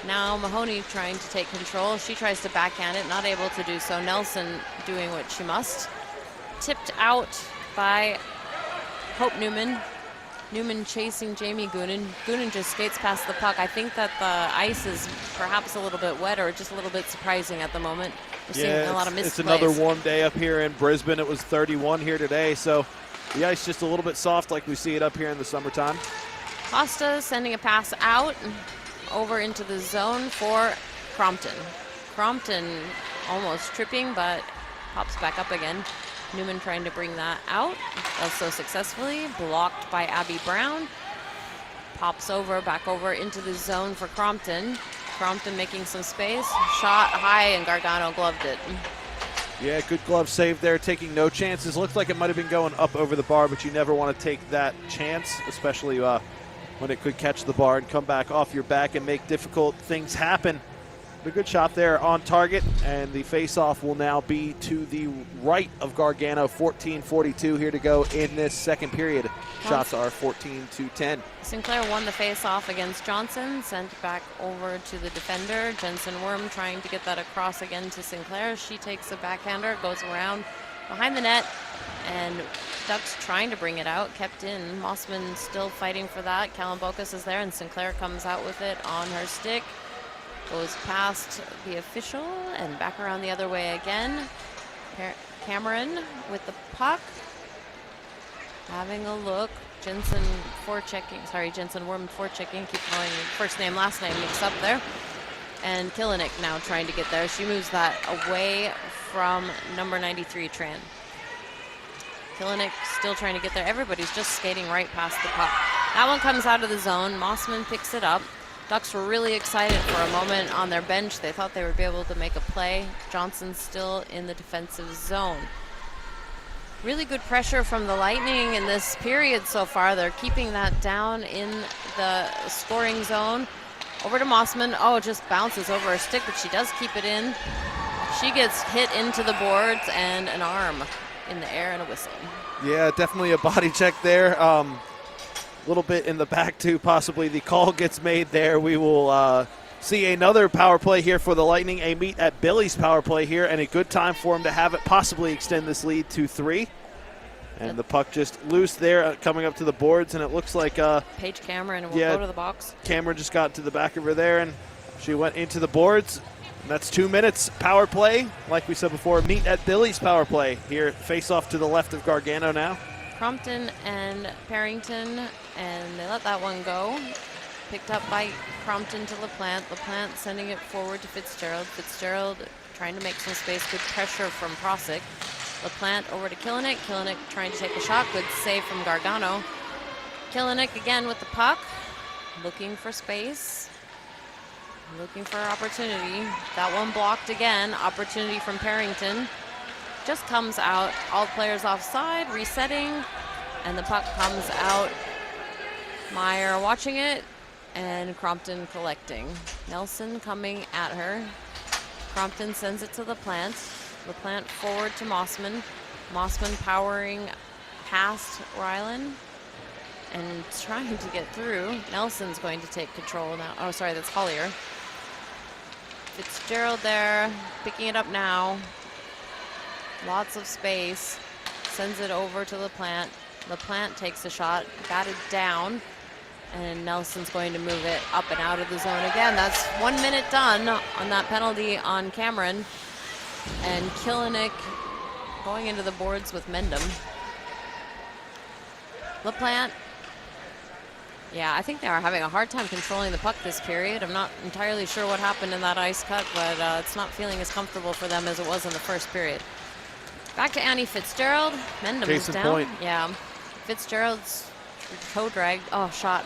Now Mahoney trying to take control. She tries to backhand it, not able to do so. Nelson doing what she must. Tipped out by Hope Newman. Newman chasing Jamie Goonan. Goonan just skates past the puck. I think that the ice is perhaps a little bit wet, or just a little bit surprising at the moment. We're seeing a lot of misplays. It's another warm day up here in Brisbane. It was 31 here today, so the ice just a little bit soft like we see it up here in the summertime. Costa sending a pass out over into the zone for Crompton. Crompton almost tripping, but pops back up again. Newman trying to bring that out, does so successfully, blocked by Abby Brown. Pops over, back over into the zone for Crompton. Crompton making some space, shot high, and Gargano gloved it. Yeah, good glove save there, taking no chances. Looked like it might have been going up over the bar, but you never want to take that chance, especially when it could catch the bar and come back off your back and make difficult things happen. A good shot there on target, and the face-off will now be to the right of Gargano. 14:42 here to go in this second period. Shots are 14-10. Sinclair won the face-off against Johnson, sent back over to the defender. Jensen Worm trying to get that across again to Sinclair. She takes a backhander, goes around behind the net, and Ducks trying to bring it out, kept in. Mossman still fighting for that. Kalambokas is there, and Sinclair comes out with it on her stick. Goes past the official and back around the other way again. Cameron with the puck. Having a look. Jensen Worm forechecking. Keep calling first name, last name mixed up there. And Killinick now trying to get there. She moves that away from number 93, Tran. Killinick still trying to get there. Everybody's just skating right past the puck. That one comes out of the zone. Mossman picks it up. Ducks were really excited for a moment on their bench. They thought they would be able to make a play. Johnson's still in the defensive zone. Really good pressure from the Lightning in this period so far. They're keeping that down in the scoring zone. Over to Mossman. Oh, just bounces over her stick, but she does keep it in. She gets hit into the boards and an arm in the air and a whistle. Yeah, definitely a body check there. Little bit in the back too, possibly. The call gets made there. We will see another power play here for the Lightning, a meet at Billy's power play here, and a good time for him to have it possibly extend this lead to 3. And the puck just loose there, coming up to the boards, and it looks like Paige Cameron will go to the box. Cameron just got to the back of her there, and she went into the boards. And that's 2 minutes. Power play, like we said before, meet at Billy's power play. Here, face off to the left of Gargano now. Crompton and Parrington, and they let that one go. Picked up by Crompton to LaPlante. LaPlante sending it forward to Fitzgerald. Fitzgerald trying to make some space. Good pressure from Prosick. LaPlante over to Killinick. Killinick trying to take a shot. Good save from Gargano. Killinick again with the puck. Looking for space. Looking for opportunity. That one blocked again. Opportunity from Parrington. Just comes out. All players offside. Resetting. And the puck comes out. Meyer watching it. And Crompton collecting. Nelson coming at her. Crompton sends it to LaPlante. LaPlante forward to Mossman. Mossman powering past Ryland and trying to get through. Nelson's going to take control now. Oh, sorry, that's Hollier. Fitzgerald there, picking it up now. Lots of space. Sends it over to LaPlante. LaPlante takes a shot, batted down, and Nelson's going to move it up and out of the zone again. That's 1 minute done on that penalty on Cameron. And Killinick going into the boards with Mendham. LaPlante. Yeah, I think they are having a hard time controlling the puck this period. I'm not entirely sure what happened in that ice cut, but it's not feeling as comfortable for them as it was in the first period. Back to Annie Fitzgerald. Mendham's down. Point. Yeah. Fitzgerald's toe dragged. Oh, shot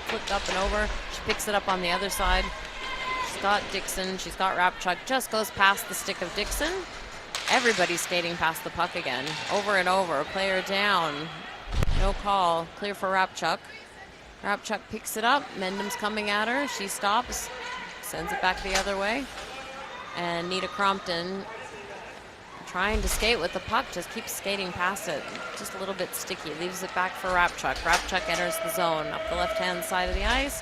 flipped up and over. She picks it up on the other side. She's got Dixon. She's got Rapchuk. Just goes past the stick of Dixon. Everybody's skating past the puck again. Over and over. Player down. No call. Clear for Rapchuk. Rapchuk picks it up. Mendham's coming at her. She stops. Sends it back the other way. And Nita Crompton trying to skate with the puck. Just keeps skating past it. Just a little bit sticky. Leaves it back for Rapchuk. Rapchuk enters the zone up the left-hand side of the ice.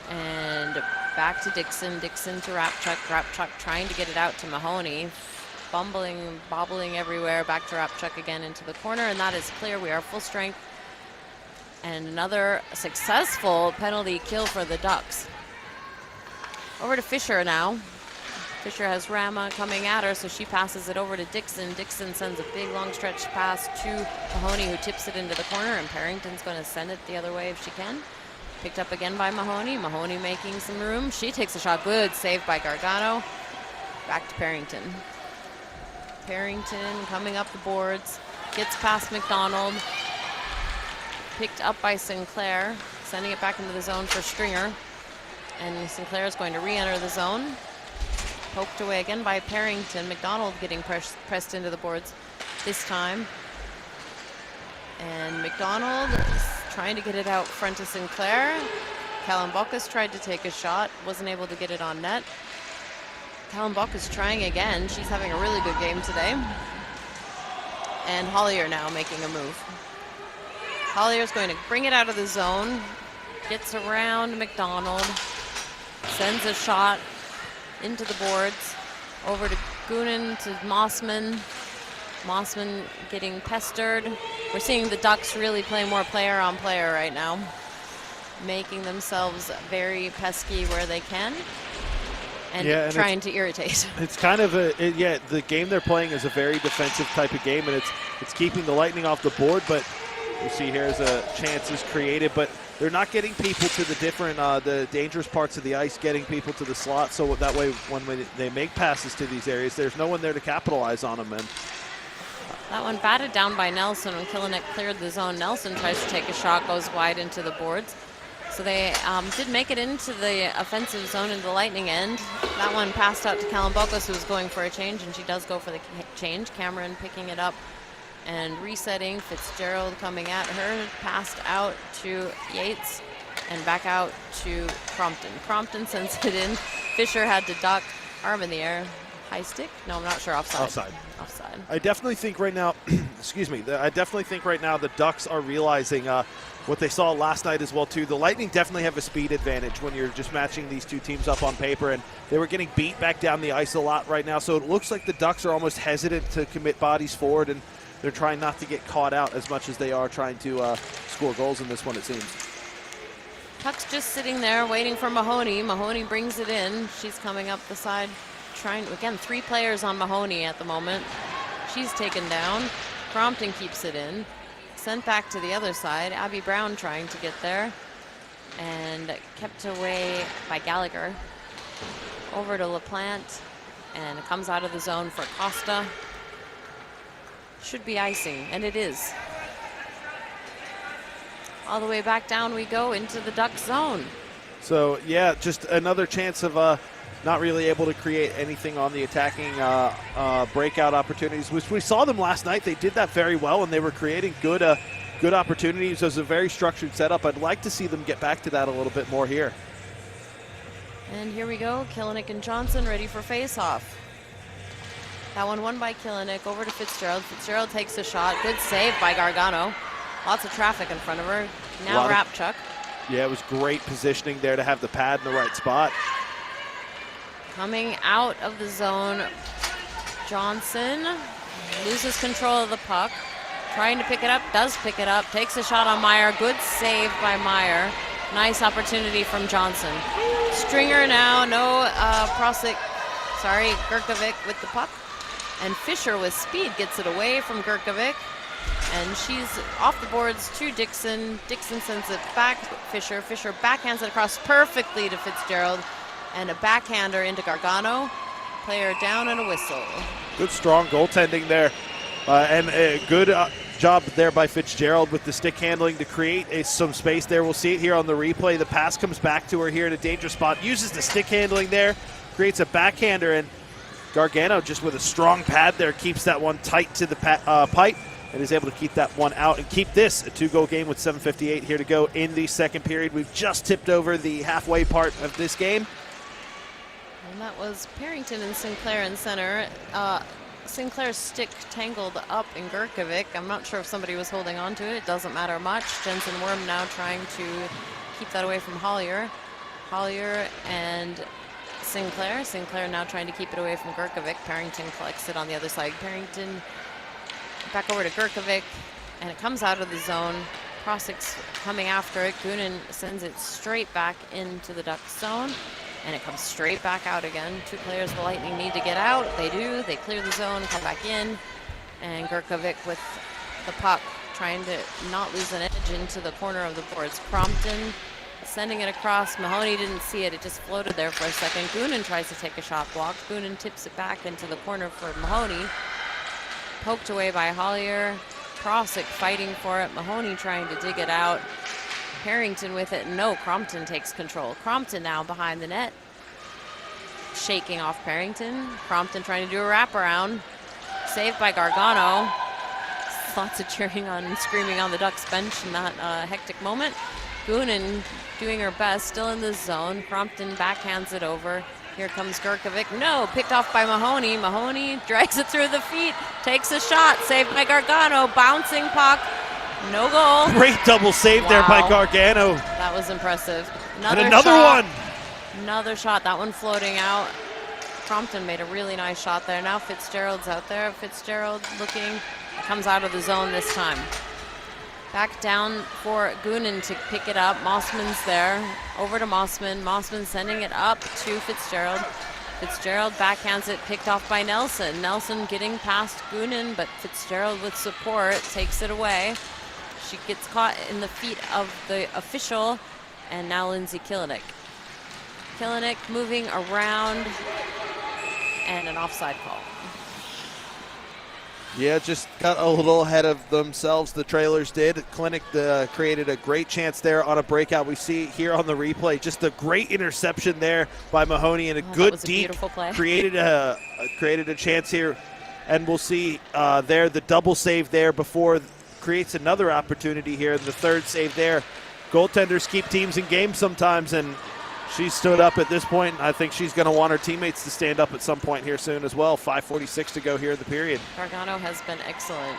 And back to Dixon. Dixon to Rapchuk. Rapchuk trying to get it out to Mahoney. Bumbling, bobbling everywhere. Back to Rapchuk again into the corner. And that is clear. We are full strength. And another successful penalty kill for the Ducks. Over to Fisher now. Fisher has Rama coming at her, so she passes it over to Dixon. Dixon sends a big long stretch pass to Mahoney, who tips it into the corner, and Parrington's going to send it the other way if she can. Picked up again by Mahoney. Mahoney making some room. She takes a shot. Good save by Gargano. Back to Parrington. Parrington coming up the boards. Gets past McDonald. Picked up by Sinclair. Sending it back into the zone for Stringer. And Sinclair is going to re-enter the zone. Poked away again by Parrington. McDonald getting pressed into the boards this time. And McDonald is trying to get it out front to Sinclair. Kalambokas tried to take a shot. Wasn't able to get it on net. Kalambokas trying again. She's having a really good game today. And Hollier now making a move. Hollier's going to bring it out of the zone. Gets around McDonald. Sends a shot into the boards, over to Goonan, to Mossman. Mossman getting pestered. We're seeing the Ducks really play more player on player right now, making themselves very pesky where they can, and trying to irritate. It's kind of the game they're playing is a very defensive type of game, and it's keeping the Lightning off the board, but you see here's a chances created, but they're not getting people to the different, the dangerous parts of the ice, getting people to the slot, so that way when they make passes to these areas, there's no one there to capitalize on them. And that one batted down by Nelson when Killinick cleared the zone. Nelson tries to take a shot, goes wide into the boards. So they did make it into the offensive zone in the Lightning end. That one passed out to Kalambokos, who was going for a change, and she does go for the change. Cameron picking it up and resetting. Fitzgerald coming at her, passed out to Yates and back out to Crompton. Crompton sends it in. Fisher had to duck, arm in the air. High stick? No, I'm not sure. Offside. Offside. I definitely think right now, excuse me, I definitely think right now the Ducks are realizing what they saw last night as well too. The Lightning definitely have a speed advantage when you're just matching these two teams up on paper, and they were getting beat back down the ice a lot right now, so it looks like the Ducks are almost hesitant to commit bodies forward, and they're trying not to get caught out as much as they are trying to score goals in this one, it seems. Puck's just sitting there waiting for Mahoney. Mahoney brings it in. She's coming up the side, trying, again, 3 players on Mahoney at the moment. She's taken down. Crompton keeps it in. Sent back to the other side. Abby Brown trying to get there. And kept away by Gallagher. Over to LaPlante. And it comes out of the zone for Costa. Should be icing, and it is. All the way back down we go into the Duck zone. So, yeah, just another chance of not really able to create anything on the attacking breakout opportunities, which we saw them last night. They did that very well, and they were creating good opportunities. It was a very structured setup. I'd like to see them get back to that a little bit more here. And here we go, Killinick and Johnson ready for face-off. That one won by Killinick, over to Fitzgerald. Fitzgerald takes a shot, good save by Gargano. Lots of traffic in front of her. Now Rapchuk. Yeah, it was great positioning there to have the pad in the right spot. Coming out of the zone, Johnson loses control of the puck. Trying to pick it up, does pick it up, takes a shot on Meyer. Good save by Meyer. Nice opportunity from Johnson. Stringer now, no Gurkovic with the puck. And Fisher with speed gets it away from Gurkovic. And she's off the boards to Dixon. Dixon sends it back to Fisher. Fisher backhands it across perfectly to Fitzgerald. And a backhander into Gargano. Player down and a whistle. Good strong goaltending there. And a good job there by Fitzgerald with the stick handling to create some space there. We'll see it here on the replay. The pass comes back to her here in a dangerous spot. Uses the stick handling there. Creates a backhander. And Gargano just with a strong pad there keeps that one tight to the pipe. And is able to keep that one out and keep this a 2-goal game with 7:58 here to go in the second period. We've just tipped over the halfway part of this game. And that was Parrington and Sinclair in center. Sinclair's stick tangled up in Gurkovic. I'm not sure if somebody was holding on to it. It doesn't matter much. Jensen Worm now trying to keep that away from Hollier. Hollier and Sinclair. Sinclair now trying to keep it away from Gurkovic. Parrington collects it on the other side. Parrington back over to Gurkovic, and it comes out of the zone. Krosik's coming after it. Goonan sends it straight back into the Duck zone, and it comes straight back out again. 2 players the Lightning need to get out. They do. They clear the zone, come back in, and Gurkovic with the puck trying to not lose an edge into the corner of the boards. Crompton sending it across. Mahoney didn't see it. It just floated there for a second. Goonan tries to take a shot block. Goonan tips it back into the corner for Mahoney. Poked away by Hollier. Krosik fighting for it. Mahoney trying to dig it out. Harrington with it. No, Crompton takes control. Crompton now behind the net. Shaking off Parrington. Crompton trying to do a wraparound. Saved by Gargano. Lots of cheering on and screaming on the Ducks bench in that hectic moment. Goonan doing her best, still in the zone. Crompton backhands it over. Here comes Gurkovic. No, picked off by Mahoney. Mahoney drags it through the feet, takes a shot, saved by Gargano. Bouncing puck, no goal. Great double save there by Gargano. That was impressive. Another one. Another shot, that one floating out. Crompton made a really nice shot there. Now Fitzgerald's out there. Fitzgerald looking, comes out of the zone this time. Back down for Goonan to pick it up. Mossman's there. Over to Mossman. Mossman sending it up to Fitzgerald. Fitzgerald backhands it, picked off by Nelson. Nelson getting past Goonan, but Fitzgerald with support takes it away. She gets caught in the feet of the official, and now Lindsay Killinick. Killinick moving around, and an offside call. Yeah, just got a little ahead of themselves, the Trailers did. Clinic created a great chance there on a breakout. We see here on the replay, just a great interception there by Mahoney and a good deep play. created a chance here. And we'll see there the double save there before creates another opportunity here. The third save there. Goaltenders keep teams in games sometimes, and she stood up at this point. I think she's going to want her teammates to stand up at some point here soon as well. 5:46 to go here in the period. Gargano has been excellent.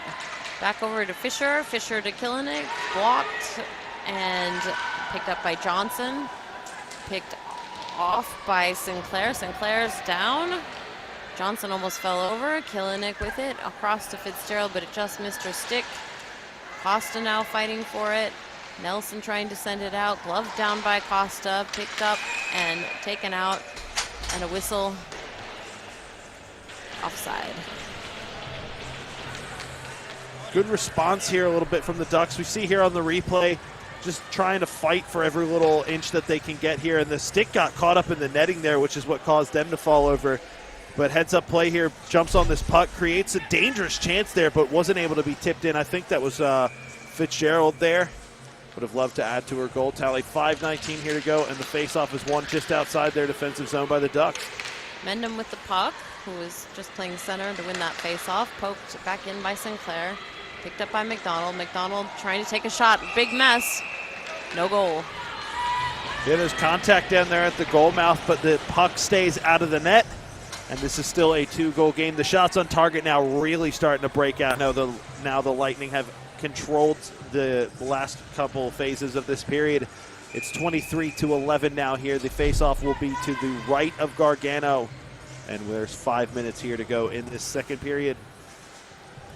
Back over to Fisher. Fisher to Killinick. Blocked and picked up by Johnson. Picked off by Sinclair. Sinclair's down. Johnson almost fell over. Kilinik with it across to Fitzgerald, but it just missed her stick. Costa now fighting for it. Nelson trying to send it out. Glove down by Costa. Picked up and taken out. And a whistle. Offside. Good response here a little bit from the Ducks. We see here on the replay just trying to fight for every little inch that they can get here. And the stick got caught up in the netting there, which is what caused them to fall over. But heads up play here, jumps on this puck, creates a dangerous chance there, but wasn't able to be tipped in. I think that was Fitzgerald there. Would have loved to add to her goal tally. 5:19 here to go, and the faceoff is won just outside their defensive zone by the Ducks. Mendham with the puck, who was just playing center to win that faceoff. Poked back in by Sinclair. Picked up by McDonald. McDonald trying to take a shot. Big mess. No goal. Yeah, there's contact down there at the goal mouth, but the puck stays out of the net. And this is still a 2-goal game. The shots on target now really starting to break out. Now the Lightning have controlled the last couple phases of this period. It's 23-11 now here. The faceoff will be to the right of Gargano. And there's 5 minutes here to go in this second period.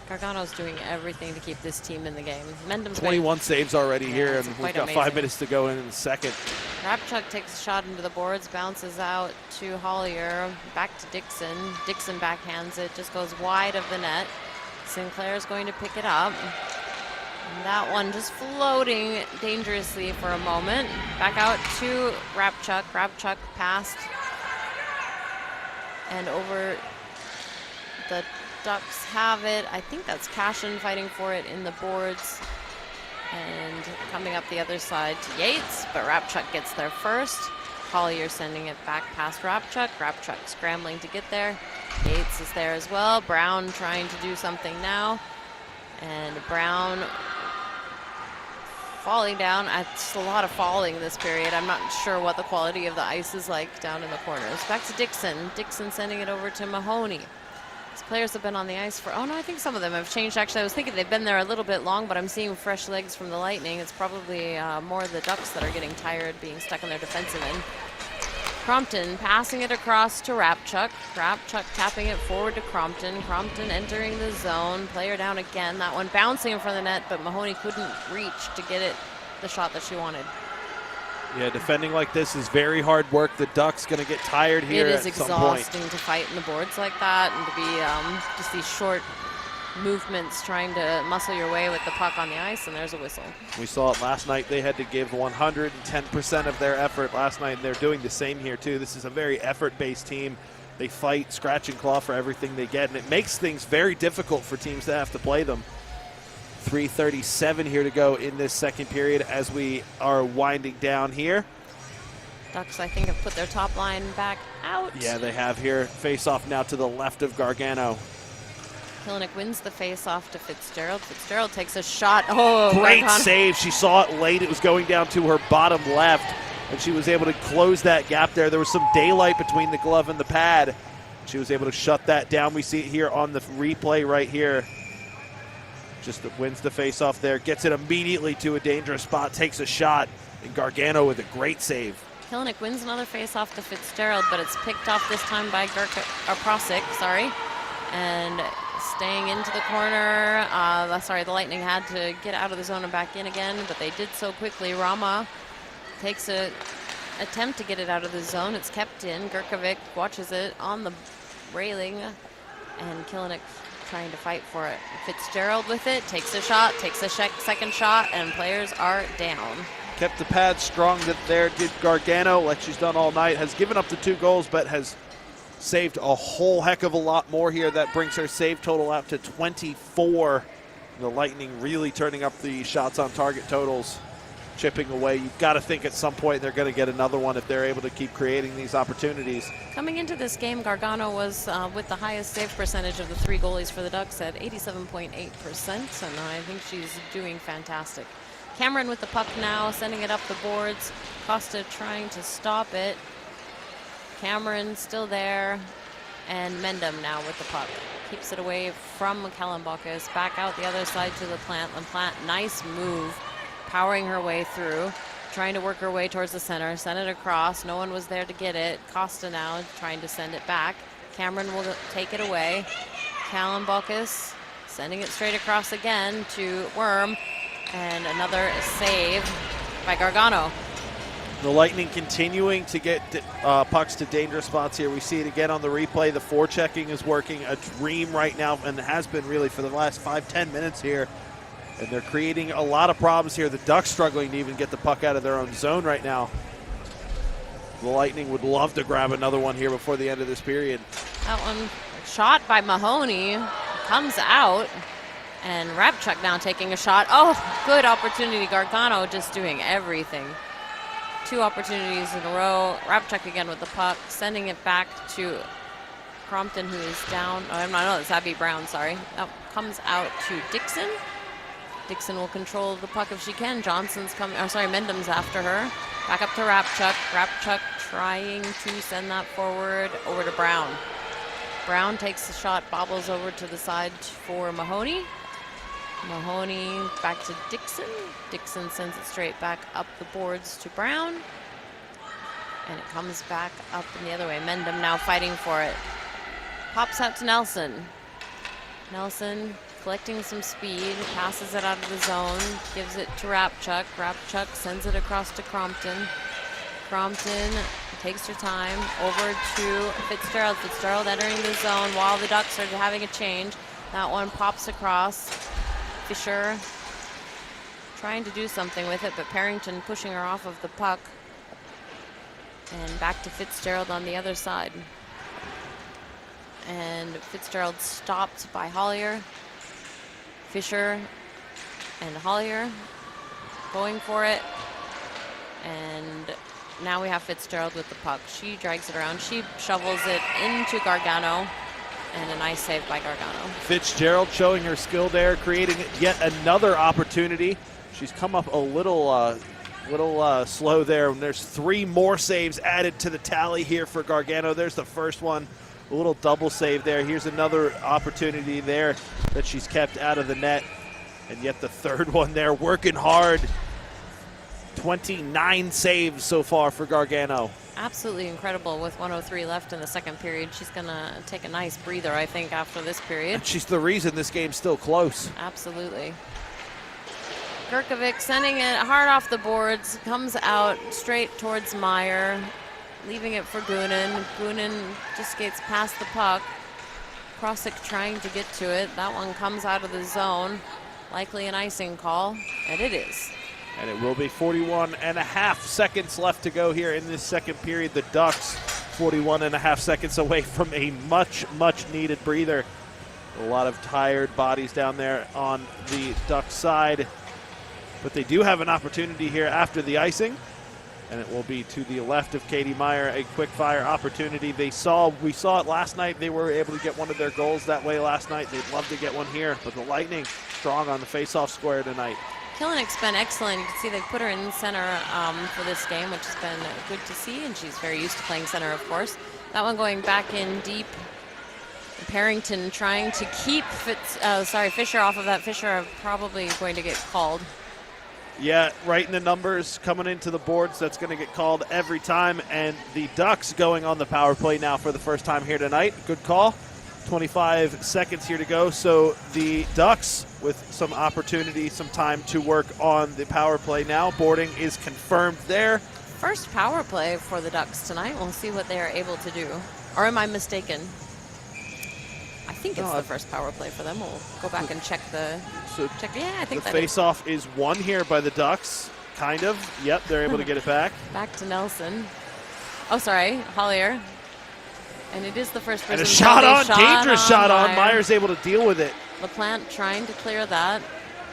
Gargano's doing everything to keep this team in the game. Mendham's 21 saves already here, and we've got amazing. 5 minutes to go in the second. Rapchuk takes a shot into the boards, bounces out to Hollier, back to Dixon. Dixon backhands it, just goes wide of the net. Sinclair's going to pick it up. And that one just floating dangerously for a moment. Back out to Rapchuk. Rapchuk passed and over. The Ducks have it. I think that's Cashin fighting for it in the boards. And coming up the other side to Yates, but Rapchuk gets there first. Collier sending it back past Rapchuk. Rapchuk scrambling to get there. Yates is there as well. Brown trying to do something now. And Brown falling down. It's a lot of falling this period. I'm not sure what the quality of the ice is like down in the corners. Back to Dixon. Dixon sending it over to Mahoney. These players have been on the ice for, oh no, I think some of them have changed. Actually, I was thinking they've been there a little bit long, but I'm seeing fresh legs from the Lightning. It's probably more the Ducks that are getting tired, being stuck in their defensive end. Crompton passing it across to Rapchuk. Rapchuk tapping it forward to Crompton. Crompton entering the zone. Player down again. That one bouncing in front of the net, but Mahoney couldn't reach to get it the shot that she wanted. Yeah, defending like this is very hard work. The Ducks going to get tired here at some point. It is exhausting to fight in the boards like that and to be just these short movements trying to muscle your way with the puck on the ice, and there's a whistle. We saw it last night. They had to give 110% of their effort last night, and they're doing the same here too. This is a very effort-based team. They fight, scratch and claw for everything they get, and it makes things very difficult for teams to have to play them. 3:37 here to go in this second period as we are winding down here. Ducks, I think, have put their top line back out. Yeah, they have here. Face-off now to the left of Gargano. Kilinik wins the face-off to Fitzgerald. Fitzgerald takes a shot. Oh, great Gargano. Save. She saw it late. It was going down to her bottom left, and she was able to close that gap there. There was some daylight between the glove and the pad. She was able to shut that down. We see it here on the replay right here. Just wins the face-off there, gets it immediately to a dangerous spot, takes a shot, and Gargano with a great save. Kilinik wins another face-off to Fitzgerald, but it's picked off this time by Prosick, and staying into the corner. The Lightning had to get out of the zone and back in again, but they did so quickly. Rama takes a attempt to get it out of the zone. It's kept in. Gurkovic watches it on the railing, and Kilinik trying to fight for it. Fitzgerald with it, takes a shot, takes a second shot, and players are down. Kept the pad strong there, did Gargano, like she's done all night. Has given up the 2 goals, but has saved a whole heck of a lot more here. That brings her save total out to 24. The Lightning really turning up the shots on target totals, chipping away. You've got to think at some point they're going to get another one if they're able to keep creating these opportunities. Coming into this game, Gargano was with the highest save percentage of the 3 goalies for the Ducks at 87.8%, and I think she's doing fantastic. Cameron with the puck now, sending it up the boards. Costa trying to stop it. Cameron still there, and Mendham now with the puck. Keeps it away from Kalambakis, back out the other side to the Plant. And Plant, nice move, powering her way through, trying to work her way towards the center, send it across. No one was there to get it. Costa now trying to send it back. Cameron will take it away. Callum Bockus sending it straight across again to Worm. And another save by Gargano. The Lightning continuing to get pucks to dangerous spots here. We see it again on the replay. The forechecking is working a dream right now, and has been really for the last 5-10 minutes here. And they're creating a lot of problems here. The Ducks struggling to even get the puck out of their own zone right now. The Lightning would love to grab another one here before the end of this period. That one shot by Mahoney comes out. And Rabchuk now taking a shot. Oh, good opportunity. Gargano just doing everything. 2 opportunities in a row. Rabchuk again with the puck, sending it back to Crompton, who is down. Oh, no, it's Abby Brown, sorry. That comes out to Dixon. Dixon will control the puck if she can. Johnson's coming, Mendham's after her. Back up to Rabchuk. Rabchuk trying to send that forward over to Brown. Brown takes the shot, bobbles over to the side for Mahoney. Mahoney back to Dixon. Dixon sends it straight back up the boards to Brown. And it comes back up in the other way. Mendham now fighting for it. Pops out to Nelson. Nelson collecting some speed, passes it out of the zone, gives it to Rabchuk. Rabchuk sends it across to Crompton. Crompton takes her time over to Fitzgerald. Fitzgerald entering the zone while the Ducks are having a change. That one pops across. Fisher trying to do something with it, but Parrington pushing her off of the puck. And back to Fitzgerald on the other side. And Fitzgerald stopped by Hollier. Fisher and Hollier going for it. And now we have Fitzgerald with the puck. She drags it around. She shovels it into Gargano. And a nice save by Gargano. Fitzgerald showing her skill there, creating yet another opportunity. She's come up a little slow there. And there's 3 more saves added to the tally here for Gargano. There's the first one, a little double save there. Here's another opportunity there that she's kept out of the net. And yet the third one there, working hard. 29 saves so far for Gargano. Absolutely incredible with 1:03 left in the second period. She's going to take a nice breather, I think, after this period. And she's the reason this game's still close. Absolutely. Gerkovic sending it hard off the boards, comes out straight towards Meyer, leaving it for Goonan. Goonan just skates past the puck. Krosick trying to get to it. That one comes out of the zone. Likely an icing call, and it is. And it will be 41.5 seconds left to go here in this second period. The Ducks 41.5 seconds away from a much needed breather. A lot of tired bodies down there on the Ducks side. But they do have an opportunity here after the icing. And it will be to the left of Katie Meyer, a quick fire opportunity. We saw it last night. They were able to get one of their goals that way last night. They'd love to get one here. But the Lightning strong on the face-off square tonight. Killennick's been excellent. You can see they put her in center for this game, which has been good to see, and she's very used to playing center, of course. That one going back in deep. Parrington trying to keep Fisher off of that. Fisher probably going to get called. Yeah, right in the numbers, coming into the boards. That's going to get called every time. And the Ducks going on the power play now for the first time here tonight. Good call. 25 seconds here to go. So the Ducks with some opportunity, some time to work on the power play now. Boarding is confirmed there. First power play for the Ducks tonight. We'll see what they are able to do. Or am I mistaken? I think it's the first power play for them. We'll go back and check the. Yeah, I think the face-off is won here by the Ducks. Kind of. Yep, they're able to get it back. Back to Nelson. Oh, sorry, Hollier. And it is the first Brisbane. And a shot on, dangerous shot on. Meyer's able to deal with it. LaPlante trying to clear that.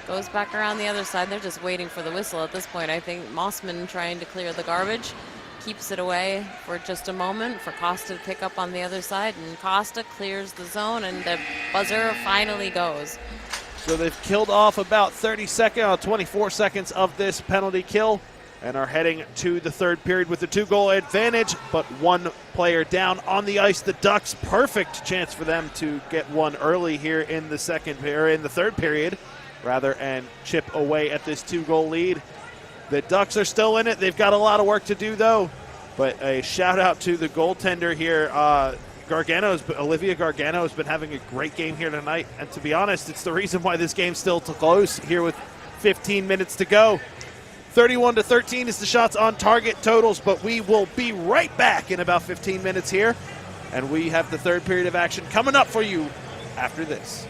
Goes back around the other side. They're just waiting for the whistle at this point. I think Mossman trying to clear the garbage. Keeps it away for just a moment for Costa to pick up on the other side. And Costa clears the zone, and the buzzer finally goes. So they've killed off about 24 seconds of this penalty kill and are heading to the third period with a 2-goal advantage, but 1 player down on the ice. The Ducks, perfect chance for them to get one early here in the third period, and chip away at this 2-goal lead. The Ducks are still in it. They've got a lot of work to do, though. But a shout out to the goaltender here, Olivia Gargano has been having a great game here tonight, and to be honest, it's the reason why this game's still close here with 15 minutes to go. 31-13 is the shots on target totals, but we will be right back in about 15 minutes here, and we have the third period of action coming up for you after this.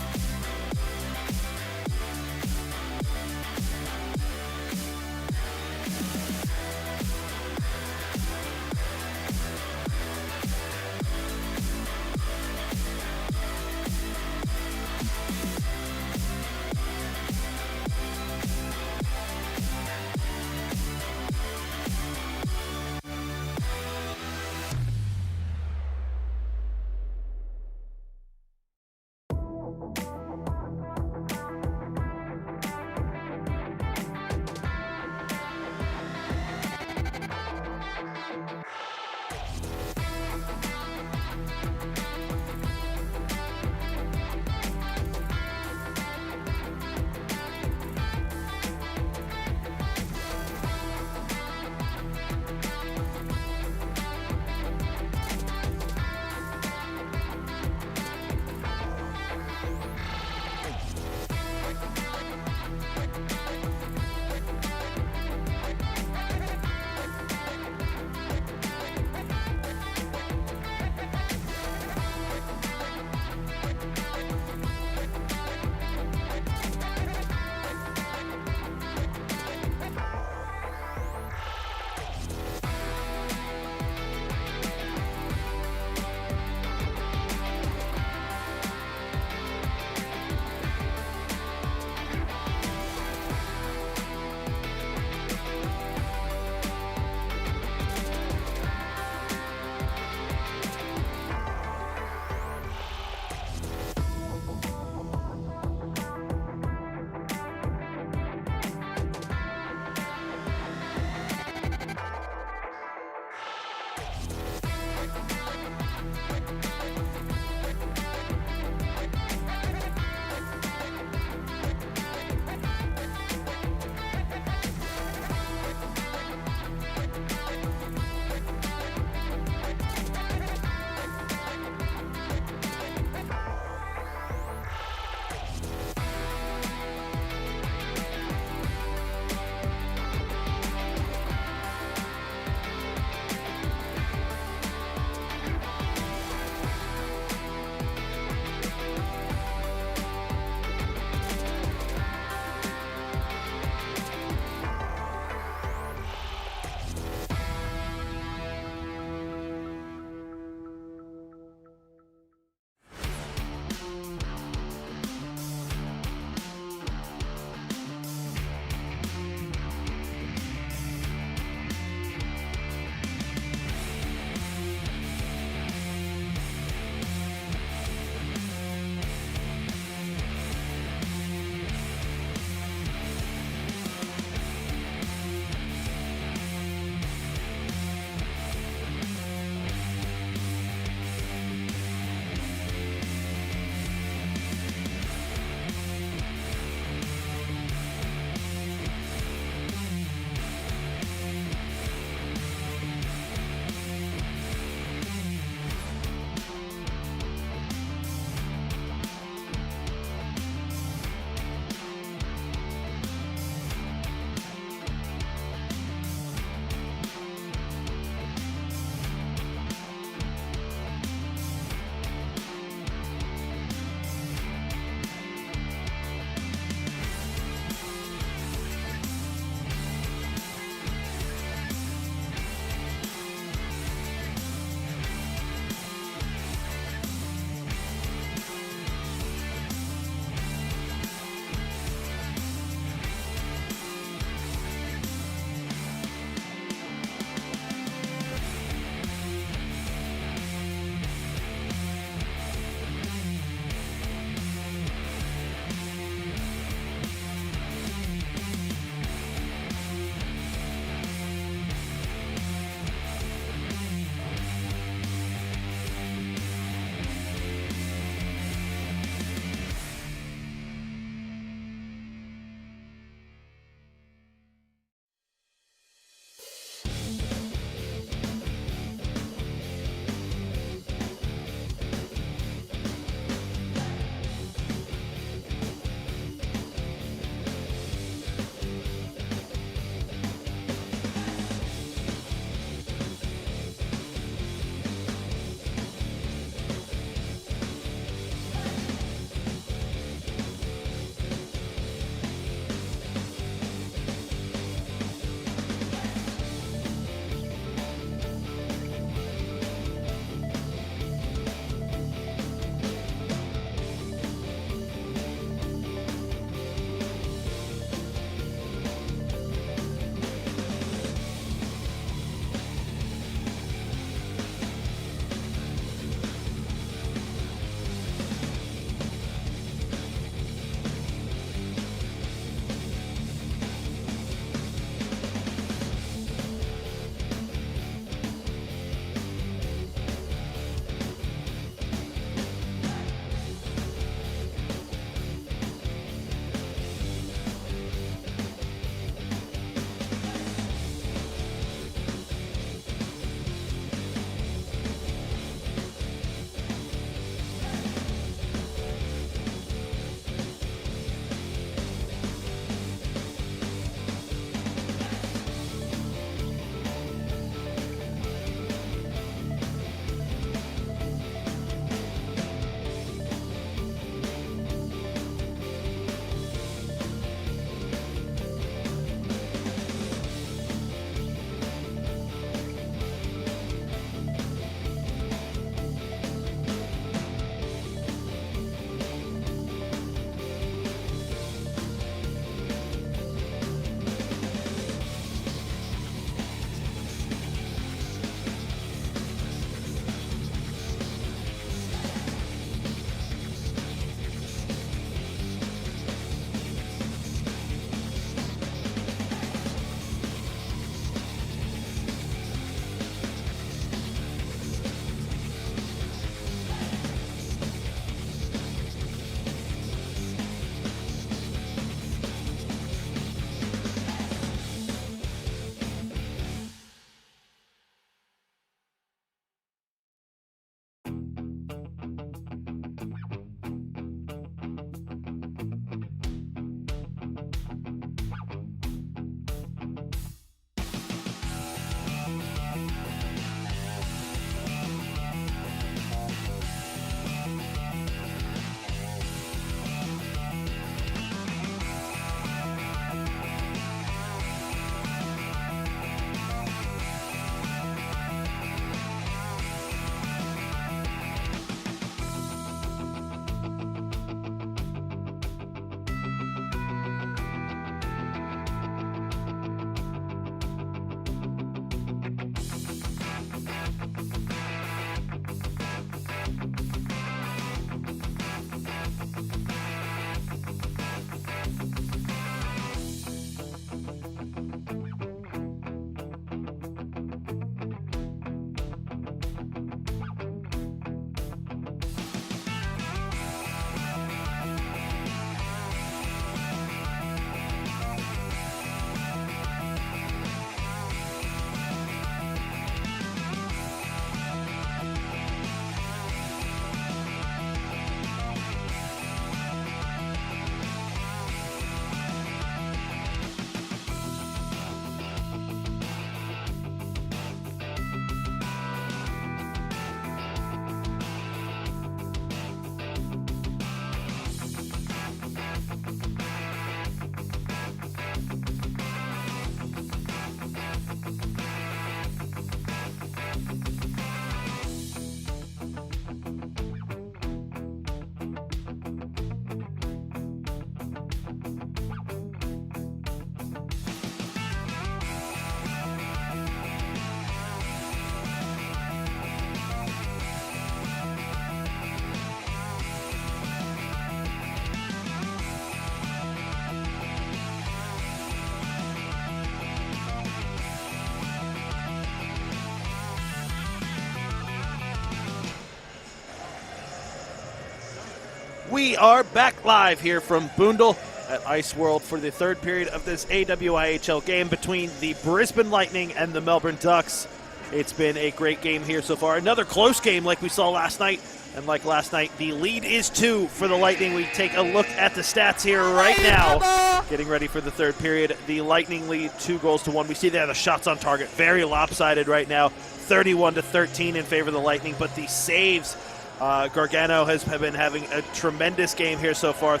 We are back live here from Boondall at Iceworld for the third period of this AWIHL game between the Brisbane Lightning and the Melbourne Ducks. It's been a great game here so far. Another close game like we saw last night. And like last night, the lead is 2 for the Lightning. We take a look at the stats here right now. Getting ready for the third period. The Lightning lead 2-1. We see there the shots on target. Very lopsided right now. 31-13 in favor of the Lightning. But the saves, Gargano has been having a tremendous game here so far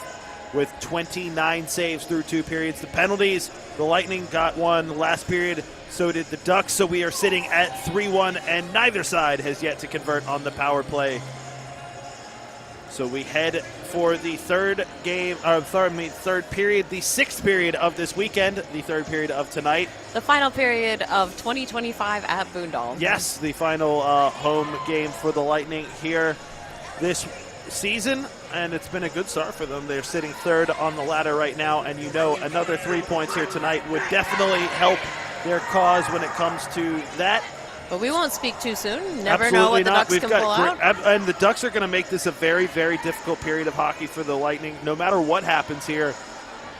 with 29 saves through 2 periods. The penalties, the Lightning got one last period. So did the Ducks. So we are sitting at 3-1, and neither side has yet to convert on the power play. So we head for the third period, the 6th period of this weekend, the third period of tonight. The final period of 2025 at Boondall. Yes, the final home game for the Lightning here this season, and it's been a good start for them. They're sitting third on the ladder right now, and you know another 3 points here tonight would definitely help their cause when it comes to that. But we won't speak too soon. Never Absolutely know what the not. Ducks can pull out. And the Ducks are going to make this a very, very difficult period of hockey for the Lightning, no matter what happens here.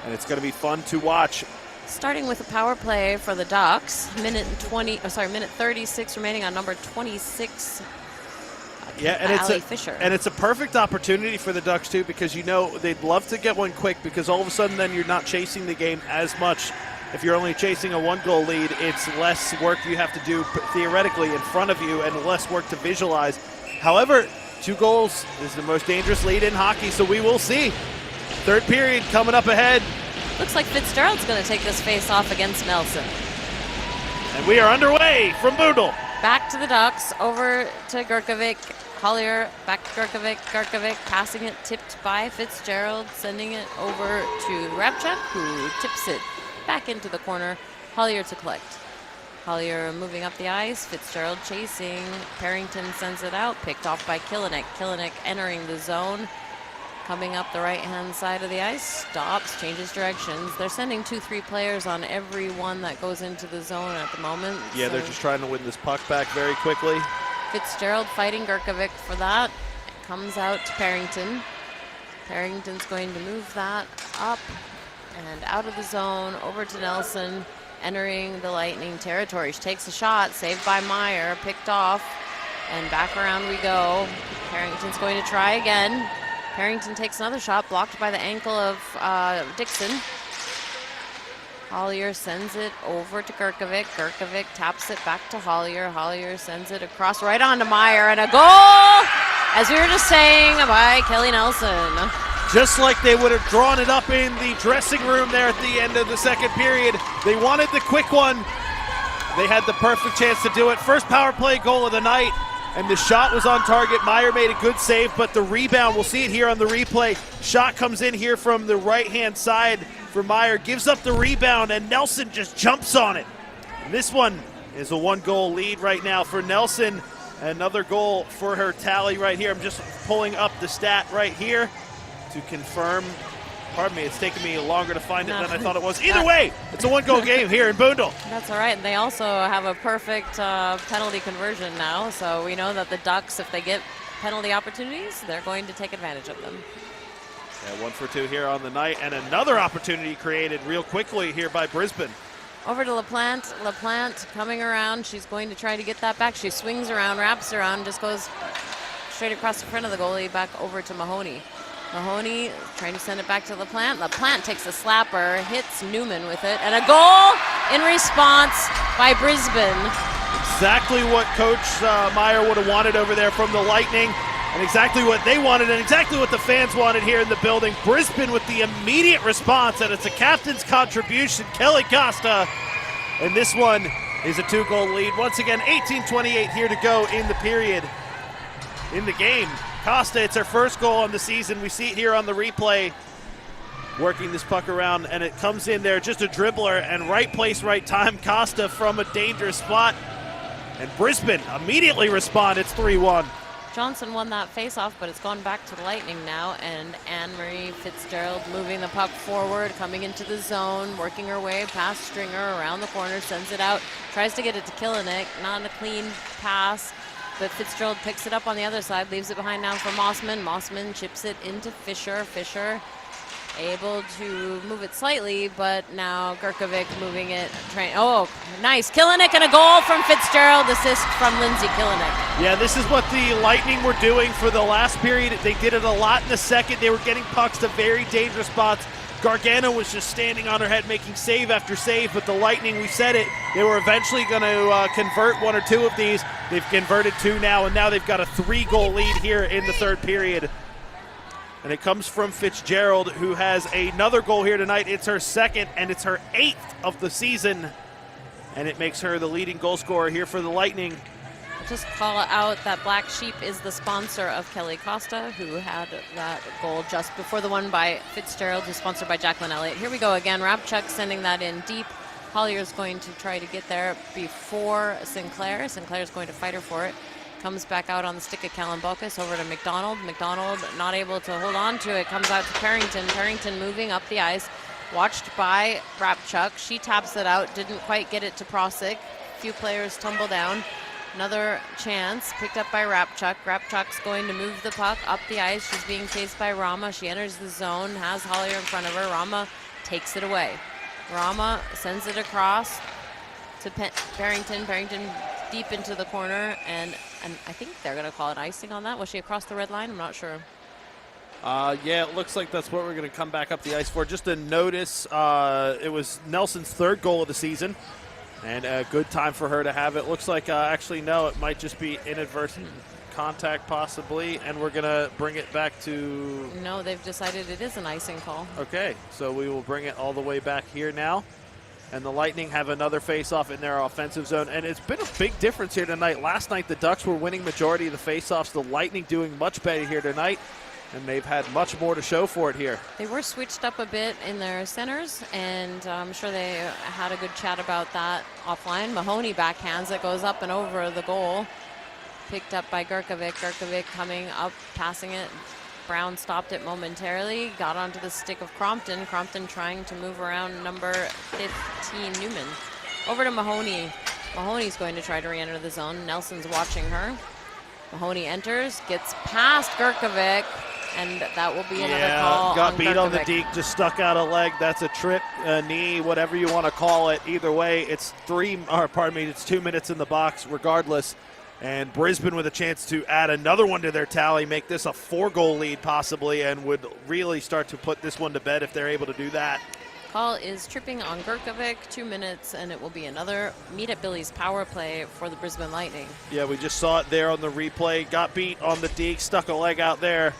And it's going to be fun to watch. Starting with a power play for the Ducks. Minute 36 remaining on number 26. Yeah, and it's a perfect opportunity for the Ducks too, because you know they'd love to get one quick, because all of a sudden then you're not chasing the game as much. If you're only chasing a 1-goal lead, it's less work you have to do theoretically in front of you and less work to visualize. However, 2 goals is the most dangerous lead in hockey, so we will see. Third period coming up ahead. Looks like Fitzgerald's going to take this face off against Nelson. And we are underway from Boondall. Back to the Ducks, over to Gurkovic. Collier, back to Gurkovic, passing it, tipped by Fitzgerald, sending it over to Rabchuk, who tips it back into the corner. Collier to collect. Collier moving up the ice. Fitzgerald chasing. Parrington sends it out. Picked off by Kilinik. Kilinik entering the zone. Coming up the right-hand side of the ice. Stops, changes directions. They're sending 2-3 players on every one that goes into the zone at the moment. Yeah, they're just trying to win this puck back very quickly. Fitzgerald fighting Gurkovic for that. It comes out to Parrington. Parrington's going to move that up and out of the zone, over to Nelson, entering the Lightning territory. She takes a shot, saved by Meyer, picked off, and back around we go. Parrington's going to try again. Parrington takes another shot, blocked by the ankle of Dixon. Hollier sends it over to Gurkovic. Gurkovic taps it back to Hollier. Hollier sends it across right on to Meyer, and a goal, as we were just saying, by Kelly Nelson. Just like they would have drawn it up in the dressing room there at the end of the second period. They wanted the quick one. They had the perfect chance to do it. First power play goal of the night, and the shot was on target. Meyer made a good save, but the rebound, we'll see it here on the replay. Shot comes in here from the right-hand side for Meyer, gives up the rebound, and Nelson just jumps on it. And this one is a 1-goal lead right now for Nelson. Another goal for her tally right here. I'm just pulling up the stat right here to confirm. Pardon me, it's taken me longer to find it than I thought it was. Either way, it's a 1-goal game here in Boondall. That's all right, and they also have a perfect penalty conversion now, so we know that the Ducks, if they get penalty opportunities, they're going to take advantage of them. Yeah, 1 for 2 here on the night, and another opportunity created real quickly here by Brisbane. Over to LaPlante. LaPlante coming around. She's going to try to get that back. She swings around, wraps around, just goes straight across the front of the goalie, back over to Mahoney. Mahoney trying to send it back to LaPlante. LaPlante takes a slapper, hits Newman with it, and a goal in response by Brisbane. Exactly what Coach Meyer would have wanted over there from the Lightning, and exactly what they wanted, and exactly what the fans wanted here in the building. Brisbane with the immediate response, and it's a captain's contribution, Kelly Costa. And this one is a 2-goal lead. Once again, 18:28 here to go in the period, in the game. Costa, it's her first goal on the season. We see it here on the replay, working this puck around, and it comes in there, just a dribbler, and right place, right time. Costa from a dangerous spot, and Brisbane immediately respond. It's 3-1. Johnson won that face-off, but it's gone back to the Lightning now, and Anne-Marie Fitzgerald moving the puck forward, coming into the zone, working her way past Stringer, around the corner, sends it out, tries to get it to Kilinik, not a clean pass. but Fitzgerald picks it up on the other side, leaves it behind now for Mossman. Mossman chips it into Fisher. Fisher able to move it slightly, but now Gurkovic moving it. Oh, nice. Kilinik and a goal from Fitzgerald. Assist from Lindsay Kilinik. Yeah, this is what the Lightning were doing for the last period. They did it a lot in the second. They were getting pucks to very dangerous spots. Gargano was just standing on her head making save after save, but the Lightning, we said it, they were eventually going to convert one or two of these. They've converted two now, and now they've got a 3-goal lead here in the third period. And it comes from Fitzgerald, who has another goal here tonight. It's her second, and it's her 8th of the season. And it makes her the leading goal scorer here for the Lightning. Just call out that Black Sheep is the sponsor of Kelly Costa, who had that goal just before the one by Fitzgerald, who's sponsored by Jacqueline Elliott. Here we go again. Rabchuk sending that in deep. Collier's going to try to get there before Sinclair. Sinclair's going to fight her for it. Comes back out on the stick of Kalambokas over to McDonald. McDonald not able to hold on to it. Comes out to Parrington. Parrington moving up the ice. Watched by Rabchuk. She taps it out. Didn't quite get it to Prosick. A few players tumble down. Another chance picked up by Rabchuk. Rabchuk's going to move the puck up the ice. She's being chased by Rama. She enters the zone. Has Hollier in front of her. Rama takes it away. Rama sends it across to Parrington. Parrington deep into the corner, and I think they're going to call it icing on that. Was she across the red line? I'm not sure. Yeah, it looks like that's what we're going to come back up the ice for. Just a notice, it was Nelson's 3rd goal of the season, and a good time for her to have it. Looks like, actually, no, it might just be inadvertent contact possibly, and we're going to bring it back to... No, they've decided it is an icing call. Okay, so we will bring it all the way back here now. And the Lightning have another face-off in their offensive zone. And it's been a big difference here tonight. Last night, the Ducks were winning majority of the face-offs. The Lightning doing much better here tonight. And they've had much more to show for it here. They were switched up a bit in their centers, and I'm sure they had a good chat about that offline. Mahoney backhands it, goes up and over the goal. Picked up by Gurkovic. Gurkovic coming up, passing it. Brown stopped it momentarily, got onto the stick of Crompton. Crompton trying to move around number 15, Newman. Over to Mahoney. Mahoney's going to try to re-enter the zone. Nelson's watching her. Mahoney enters, gets past Gurkovic, and that will be another call. Got on beat Gurkovic. on the deke, just stuck out a leg. That's a trip, a knee, whatever you want to call it. Either way, it's 2 minutes in the box regardless. And Brisbane with a chance to add another one to their tally, make this a 4-goal lead possibly, and would really start to put this one to bed if they're able to do that. Call is tripping on Gurkovic, 2 minutes, and it will be another meet at Billy's power play for the Brisbane Lightning. Yeah, we just saw it there on the replay. Got beat on the deke, stuck a leg out there.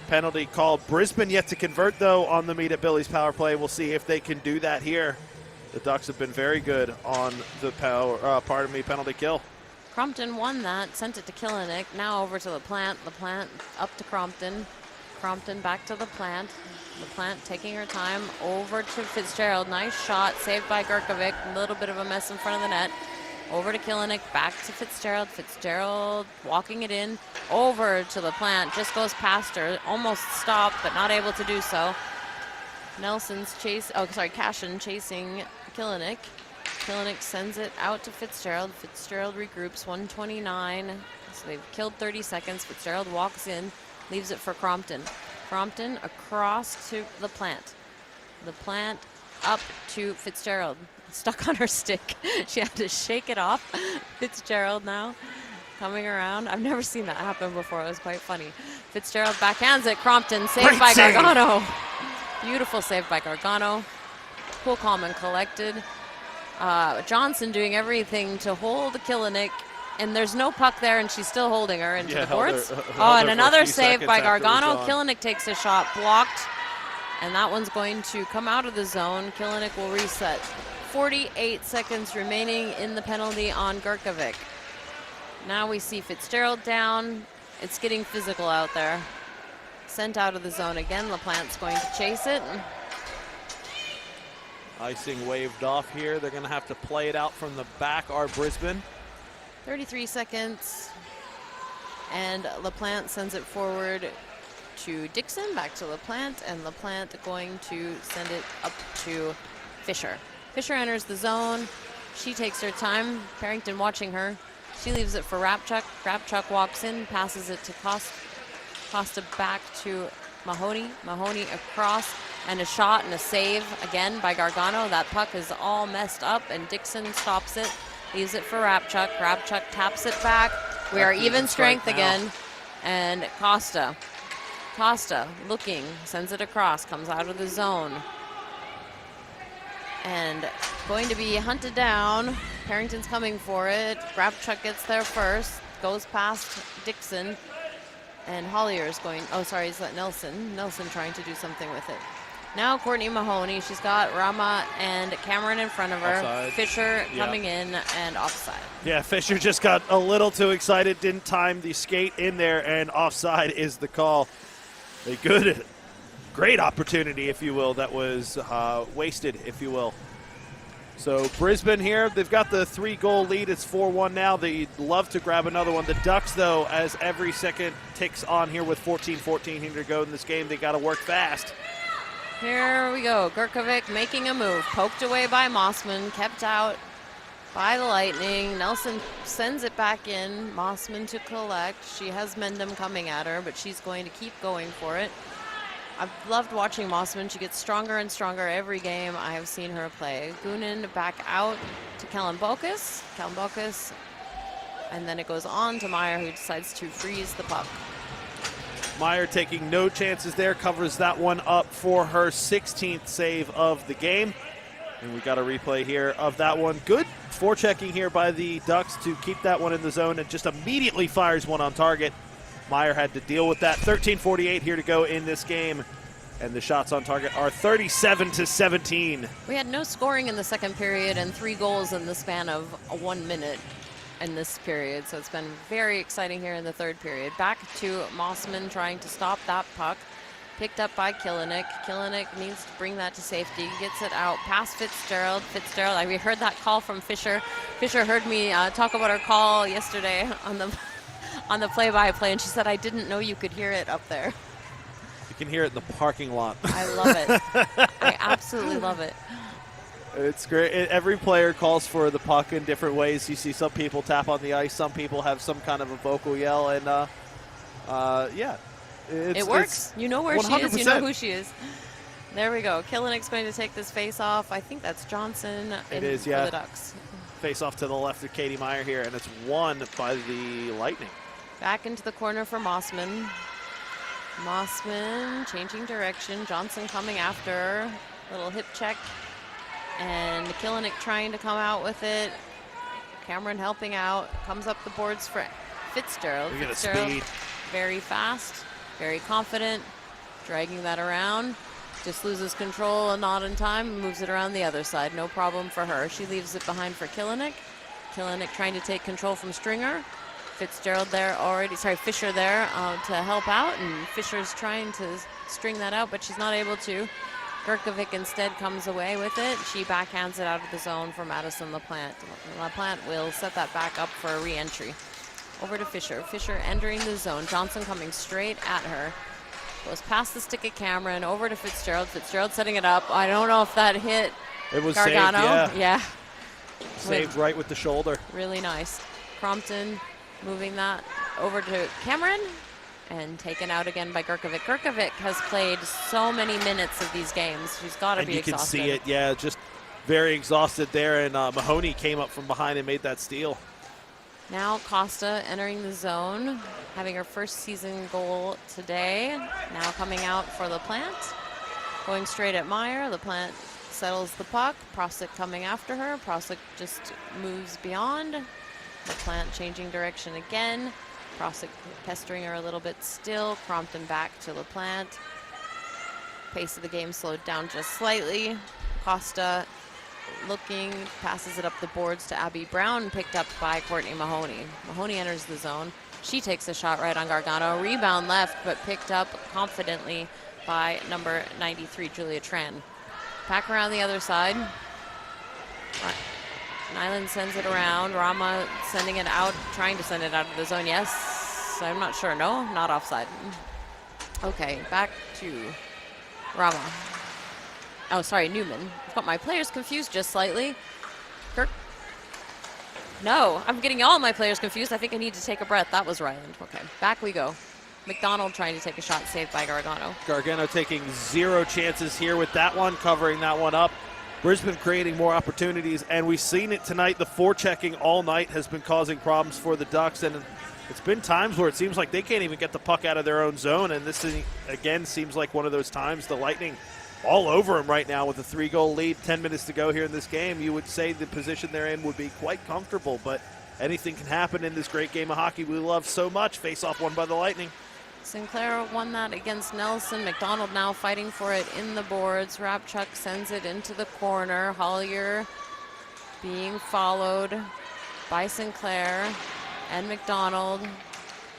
Penalty called. Brisbane yet to convert, though, on the meet at Billy's power play. We'll see if they can do that here. The Ducks have been very good on the penalty kill. Crompton won that, sent it to Kilinik, now over to LaPlante. LaPlante up to Crompton. Crompton back to LaPlante. LaPlante taking her time over to Fitzgerald. Nice shot, saved by Gurkovic. A little bit of a mess in front of the net. Over to Kilinik, back to Fitzgerald. Fitzgerald walking it in, over to LaPlante. Just goes past her, almost stopped, but not able to do so. Cashin chasing Kilinik. Kilinik sends it out to Fitzgerald. Fitzgerald regroups, 1:29. So they've killed 30 seconds. Fitzgerald walks in, leaves it for Crompton. Crompton across to LaPlante. LaPlante up to Fitzgerald. Stuck on her stick. She had to shake it off. Fitzgerald now coming around. I've never seen that happen before. It was quite funny. Fitzgerald backhands it. Crompton saved by Gargano. Beautiful save by Gargano. Cool, calm, and collected. Johnson doing everything to hold Kilinik, and there's no puck there, and she's still holding her into the boards. And another save by Gargano. Kilinik takes a shot, blocked, and that one's going to come out of the zone. Kilinik will reset. 48 seconds remaining in the penalty on Gurkovic. Now we see Fitzgerald down. It's getting physical out there. Sent out of the zone again. LaPlante's going to chase it. Icing waved off here. They're going to have to play it out from the back, our Brisbane. 33 seconds. And LaPlante sends it forward to Dixon, back to LaPlante, and LaPlante going to send it up to Fisher. Fisher enters the zone. She takes her time. Parrington watching her. She leaves it for Rapchuk. Rapchuk walks in, passes it to Costa back to Mahoney. Mahoney across, and a shot and a save again by Gargano. That puck is all messed up, and Dixon stops it, leaves it for Rapchuk. Rapchuk taps it back. We are even strength again. And Costa looking, sends it across, comes out of the zone. And going to be hunted down. Harrington's coming for it. Rapchuk gets there first, goes past Dixon. And Hollier's going, oh, sorry, is that Nelson? Nelson trying to do something with it. Now Courtney Mahoney, she's got Rama and Cameron in front of her. Offside. Fisher coming in and offside. Yeah, Fisher just got a little too excited, didn't time the skate in there, and offside is the call. A great opportunity, if you will, that was wasted, if you will. So Brisbane here, they've got the 3-goal lead. It's 4-1 now. They'd love to grab another one. The Ducks, though, as every second ticks on here with 14-14 here to go in this game, they got to work fast. Here we go. Gurkovic making a move. Poked away by Mossman. Kept out by the Lightning. Nelson sends it back in. Mossman to collect. She has Mendham coming at her, but she's going to keep going for it. I've loved watching Mossman. She gets stronger and stronger every game I have seen her play. Goonan back out to Kellen Bokus. Kellen Bokus. And then it goes on to Meyer, who decides to freeze the puck. Meyer taking no chances there, covers that one up for her 16th save of the game. And we got a replay here of that one. Good forechecking here by the Ducks to keep that one in the zone, and just immediately fires one on target. Meyer had to deal with that. 13:48 here to go in this game, and the shots on target are 37-17. We had no scoring in the second period and 3 goals in the span of 1 minute in this period, so it's been very exciting here in the third period. Back to Mossman trying to stop that puck. Picked up by Killenick. Killenick needs to bring that to safety. Gets it out past Fitzgerald. Fitzgerald, we heard that call from Fisher. Fisher heard me talk about her call yesterday on the play-by-play, and she said, I didn't know you could hear it up there. You can hear it in the parking lot. I love it. I absolutely love it. It's great. Every player calls for the puck in different ways. You see some people tap on the ice, some people have some kind of a vocal yell, and yeah. It works. You know where 100%. she is. You know who she is. There we go. Killenick's going to take this face off. I think that's Johnson it is, for yeah. the Ducks. Face off to the left of Katie Meyer here, and it's won by the Lightning. Back into the corner for Mossman. Mossman changing direction. Johnson coming after. Little hip check. And Killenick trying to come out with it. Cameron helping out. Comes up the boards for Fitzgerald. Look at the Fitzgerald, speed. very fast, very confident. Dragging that around. Just loses control and not in time. Moves it around the other side. No problem for her. She leaves it behind for Killenick. Killenick trying to take control from Stringer. Fitzgerald there already, sorry, Fisher there to help out, and Fisher's trying to string that out, but she's not able to. Gurkovic instead comes away with it. She backhands it out of the zone for Madison LaPlante. LaPlante will set that back up for a re-entry. Over to Fisher. Fisher entering the zone. Johnson coming straight at her. Goes past the stick of Cameron, over to Fitzgerald. Fitzgerald setting it up. I don't know if that hit It was Gargano. saved, Yeah. Saved right with the shoulder. Really nice. Crompton moving that over to Cameron and taken out again by Gurkovic. Gurkovic has played so many minutes of these games. She's got to be exhausted. And you can see it, yeah, just very exhausted there. And Mahoney came up from behind and made that steal. Now Costa entering the zone, having her first season goal today. Now coming out for LaPlante. Going straight at Meyer. LaPlante settles the puck. Prosick coming after her. Prosick just moves beyond. LaPlante changing direction again. Prosick pestering her a little bit still. Crompton back to LaPlante. Pace of the game slowed down just slightly. Costa looking, passes it up the boards to Abby Brown, picked up by Courtney Mahoney. Mahoney enters the zone. She takes a shot right on Gargano. Rebound left, but picked up confidently by number 93, Julia Tran. Back around the other side. Nyland sends it around. Rama sending it out, trying to send it out of the zone. Yes, I'm not sure. No, not offside. Okay, back to Rama. Oh, sorry, Newman. I've got my players confused just slightly. No, I'm getting all my players confused. I think I need to take a breath. That was Ryland. Okay, back we go. McDonald trying to take a shot, saved by Gargano. Gargano taking 0 chances here with that one, covering that one up. Brisbane creating more opportunities, and we've seen it tonight. The forechecking all night has been causing problems for the Ducks, and it's been times where it seems like they can't even get the puck out of their own zone, and this, again, seems like one of those times. The Lightning all over them right now with a 3-goal lead, 10 minutes to go here in this game. You would say the position they're in would be quite comfortable, but anything can happen in this great game of hockey we love so much. Face-off won by the Lightning. Sinclair won that against Nelson. McDonald now fighting for it in the boards. Rabchuk sends it into the corner. Hollier being followed by Sinclair and McDonald.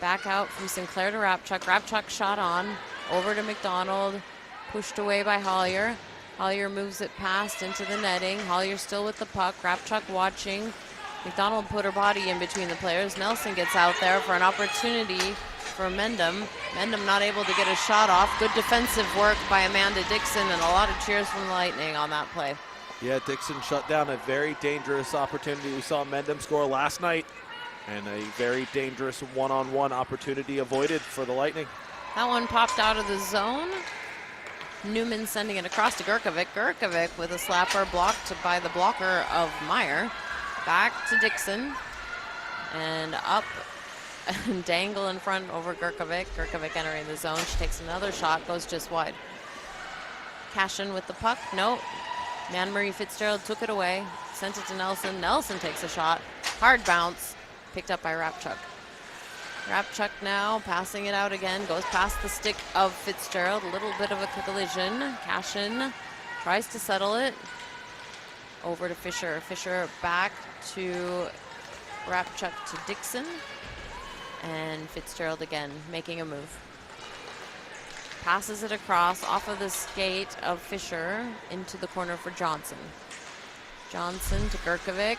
Back out from Sinclair to Rabchuk. Rabchuk shot on. Over to McDonald. Pushed away by Hollier. Hollier moves it past into the netting. Hollier still with the puck. Rabchuk watching. McDonald put her body in between the players. Nelson gets out there for an opportunity for Mendham. Mendham not able to get a shot off. Good defensive work by Amanda Dixon, and a lot of cheers from the Lightning on that play. Yeah, Dixon shut down a very dangerous opportunity. We saw Mendham score last night, and a very dangerous one-on-one opportunity avoided for the Lightning. That one popped out of the zone. Newman sending it across to Gurkovic. Gurkovic with a slapper blocked by the blocker of Meyer. Back to Dixon. And up and Dangle in front over Gurkovic. Gurkovic entering the zone. She takes another shot, goes just wide. Cashin with the puck. No. Anne-Marie Fitzgerald took it away. Sent it to Nelson. Nelson takes a shot. Hard bounce. Picked up by Rabchuk. Rabchuk now passing it out again. Goes past the stick of Fitzgerald. A little bit of a collision. Cashin tries to settle it. Over to Fisher. Fisher back to Rabchuk to Dixon. And Fitzgerald again making a move. Passes it across off of the skate of Fisher into the corner for Johnson. Johnson to Gurkovic.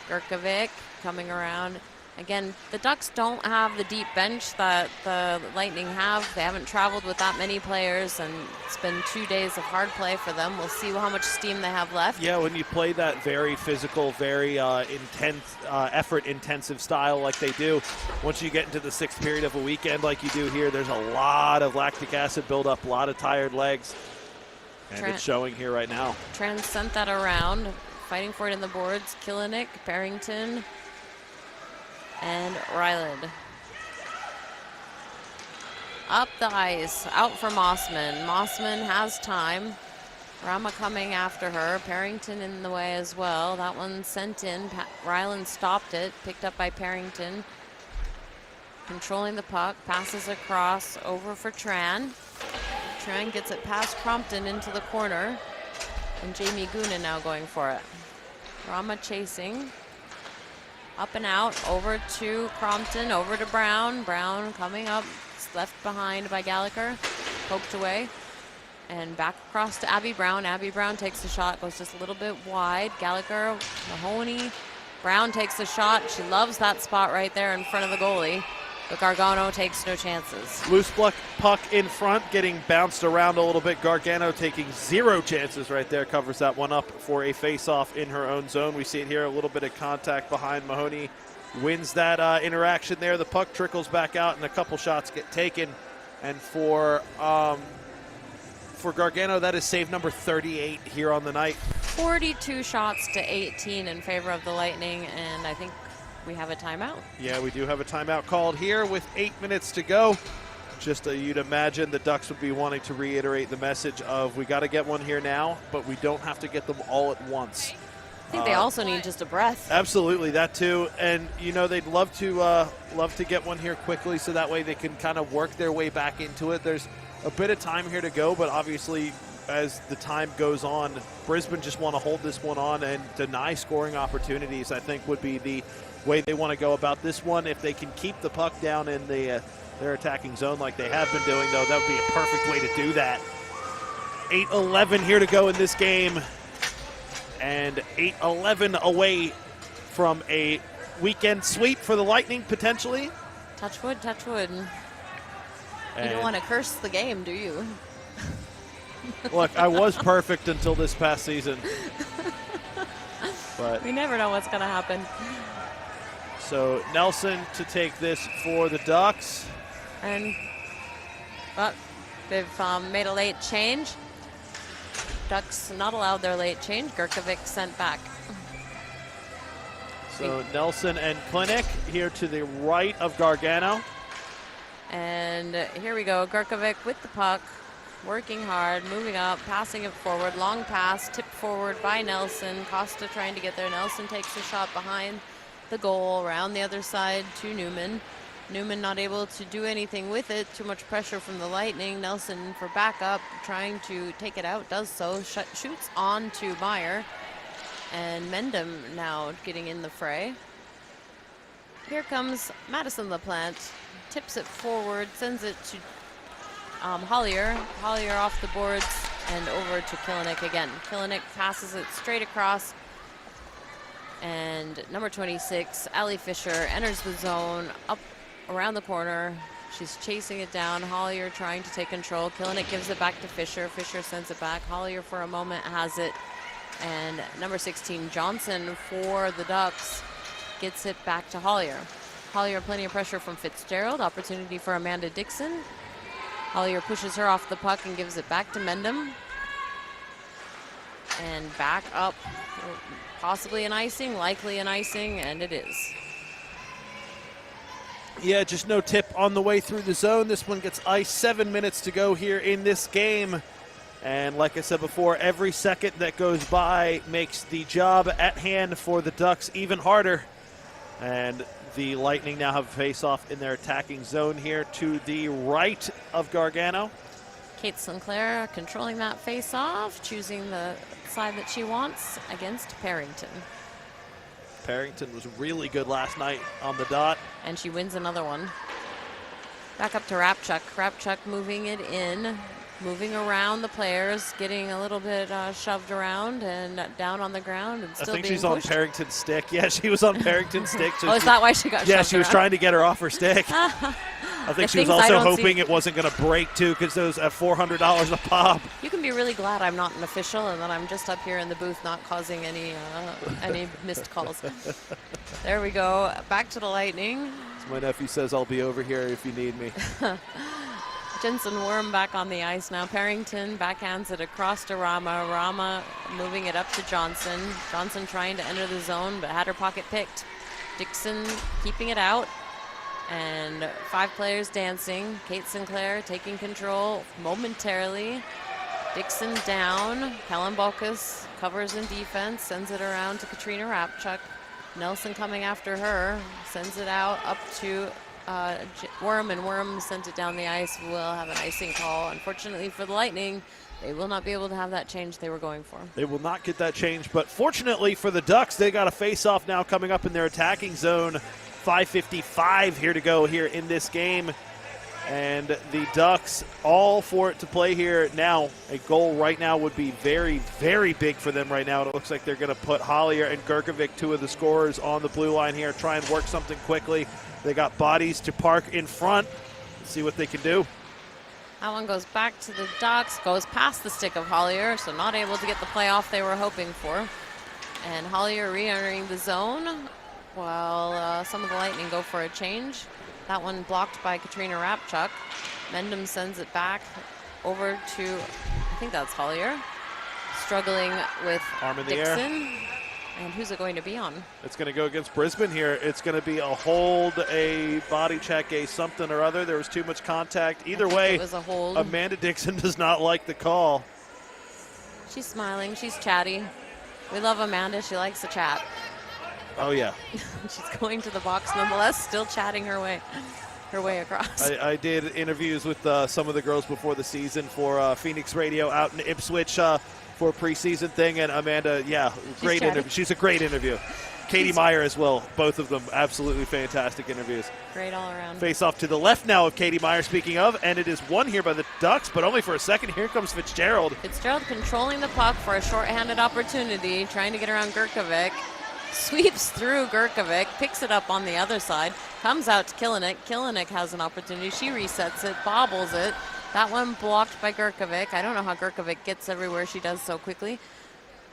Gurkovic coming around. Again, the Ducks don't have the deep bench that the Lightning have. They haven't traveled with that many players, and it's been 2 days of hard play for them. We'll see how much steam they have left. Yeah, when you play that very physical, very intense, effort-intensive style like they do, once you get into the 6th period of a weekend like you do here, there's a lot of lactic acid buildup, a lot of tired legs, and it's showing here right now. Trans sent that around, fighting for it in the boards. Killinick, Barrington, and Ryland. Up the ice, out for Mossman. Mossman has time. Rama coming after her. Parrington in the way as well. That one sent in. Ryland stopped it. Picked up by Parrington. Controlling the puck. Passes across over for Tran. Tran gets it past Crompton into the corner. And Jamie Goonan now going for it. Rama chasing. Up and out, over to Crompton, over to Brown. Brown coming up, left behind by Gallagher, poked away. And back across to Abby Brown. Abby Brown takes the shot, goes just a little bit wide. Gallagher, Mahoney. Brown takes the shot. She loves that spot right there in front of the goalie. But Gargano takes no chances. Loose puck in front, getting bounced around a little bit. Gargano taking 0 chances right there. Covers that one up for a face-off in her own zone. We see it here, a little bit of contact behind Mahoney. Wins that interaction there. The puck trickles back out, and a couple shots get taken. And for Gargano, that is save number 38 here on the night. 42 shots to 18 in favor of the Lightning, and I think we have a timeout. Yeah, we do have a timeout called here with 8 minutes to go. Just you'd imagine the Ducks would be wanting to reiterate the message of we got to get one here now, but we don't have to get them all at once. I think they also need just a breath. Absolutely, that too. And, you know, they'd love to get one here quickly so that way they can kind of work their way back into it. There's a bit of time here to go, but obviously as the time goes on, Brisbane just want to hold this one on and deny scoring opportunities, I think would be the way they want to go about this one. If they can keep the puck down in their attacking zone like they have been doing, though, that would be a perfect way to do that. 8:11 here to go in this game, and 8:11 away from a weekend sweep for the Lightning, potentially. Touch wood, touch wood. You don't want to curse the game, do you? Look, I was perfect until this past season. But we never know what's going to happen. So Nelson to take this for the Ducks. And but they've made a late change. Ducks not allowed their late change. Gurkovic sent back. So Nelson and Klinik here to the right of Gargano. And here we go. Gurkovic with the puck, working hard, moving up, passing it forward. Long pass, tipped forward by Nelson. Costa trying to get there. Nelson takes a shot behind the goal, around the other side to Newman. Newman not able to do anything with it. Too much pressure from the Lightning. Nelson for backup, trying to take it out. Does so. Shoots on to Meyer. And Mendham now getting in the fray. Here comes Madison LaPlante. Tips it forward, sends it to Hollier. Hollier off the boards and over to Kilinik again. Kilinik passes it straight across. And number 26, Allie Fisher, enters the zone, up around the corner. She's chasing it down. Hollier trying to take control. Kilinik gives it back to Fisher. Fisher sends it back. Hollier for a moment has it. And number 16, Johnson for the Ducks, gets it back to Hollier. Hollier, plenty of pressure from Fitzgerald. Opportunity for Amanda Dixon. Hollier pushes her off the puck and gives it back to Mendham. And back up. Possibly an icing, likely an icing, and it is. Yeah, just no tip on the way through the zone. This one gets iced. 7 minutes to go here in this game. And like I said before, every second that goes by makes the job at hand for the Ducks even harder. And the Lightning now have a face-off in their attacking zone here to the right of Gargano. Kate Sinclair controlling that face-off, choosing the side that she wants against Parrington. Parrington was really good last night on the dot. And she wins another one. Back up to Rapchuk. Rapchuk moving it in, moving around the players, getting a little bit shoved around and down on the ground and still being pushed. I think she's on Parrington's stick. Yeah, she was on Parrington's stick. So is that why she got shoved Yeah, she was around? trying to get her off her stick. I think she was also hoping it wasn't going to break, too, because those at $400 a pop. You can be really glad I'm not an official and that I'm just up here in the booth not causing any missed calls. There we go. Back to the Lightning. So my nephew says I'll be over here if you need me. Jensen Worm back on the ice now. Parrington backhands it across to Rama. Rama moving it up to Johnson. Johnson trying to enter the zone but had her pocket picked. Dixon keeping it out. And 5 players dancing. Kate Sinclair taking control momentarily. Dixon down. Helen Balkus covers in defense, sends it around to Katrina Rapchuk. Nelson coming after her, sends it out up to Worm, and Worm sends it down the ice. We'll have an icing call. Unfortunately for the Lightning, they will not be able to have that change they were going for. They will not get that change, but fortunately for the Ducks, they got a face-off now coming up in their attacking zone. 5:55 here to go here in this game. And the Ducks all for it to play here now. A goal right now would be very, very big for them right now. It looks like they're going to put Hollier and Gurkovic, 2 of the scorers, on the blue line here, try and work something quickly. They got bodies to park in front. Let's see what they can do. That one goes back to the Ducks, goes past the stick of Hollier, so not able to get the playoff they were hoping for. And Hollier re-entering the zone while some of the Lightning go for a change. That one blocked by Katrina Rapchuk. Mendham sends it back over to, I think that's Hollier, struggling with Arm in the Dixon. air. And who's it going to be on? It's going to go against Brisbane here. It's going to be a hold, a body check, a something or other. There was too much contact. Either way, it was a hold. Amanda Dixon does not like the call. She's smiling. She's chatty. We love Amanda. She likes to chat. Oh, yeah. She's going to the box nonetheless, still chatting her way across. I did interviews with some of the girls before the season for Phoenix Radio out in Ipswich for a preseason thing, and Amanda, yeah, great interview. She's a great interview. Katie Meyer as well, both of them absolutely fantastic interviews. Great all around. Face off to the left now of Katie Meyer, speaking of, and it is won here by the Ducks, but only for a second. Here comes Fitzgerald. Fitzgerald controlling the puck for a shorthanded opportunity, trying to get around Gurkovic. Sweeps through Gurkovic, picks it up on the other side, comes out to Kilinik. Kilinik has an opportunity. She resets it, bobbles it. That one blocked by Gurkovic. I don't know how Gurkovic gets everywhere she does so quickly.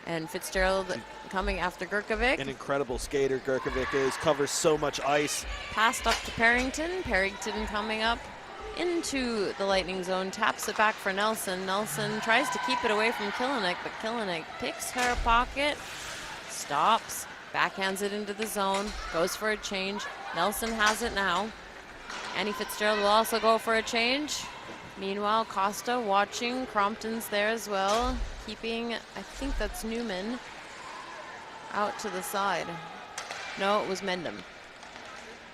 And Fitzgerald coming after Gurkovic. An incredible skater Gurkovic is, covers so much ice. Passed up to Parrington. Parrington coming up into the Lightning zone, taps it back for Nelson. Nelson tries to keep it away from Kilinik, but Kilinik picks her pocket, stops, backhands it into the zone, goes for a change. Nelson has it now. Annie Fitzgerald will also go for a change. Meanwhile, Costa watching. Crompton's there as well, keeping, I think that's Newman, out to the side. No, it was Mendham.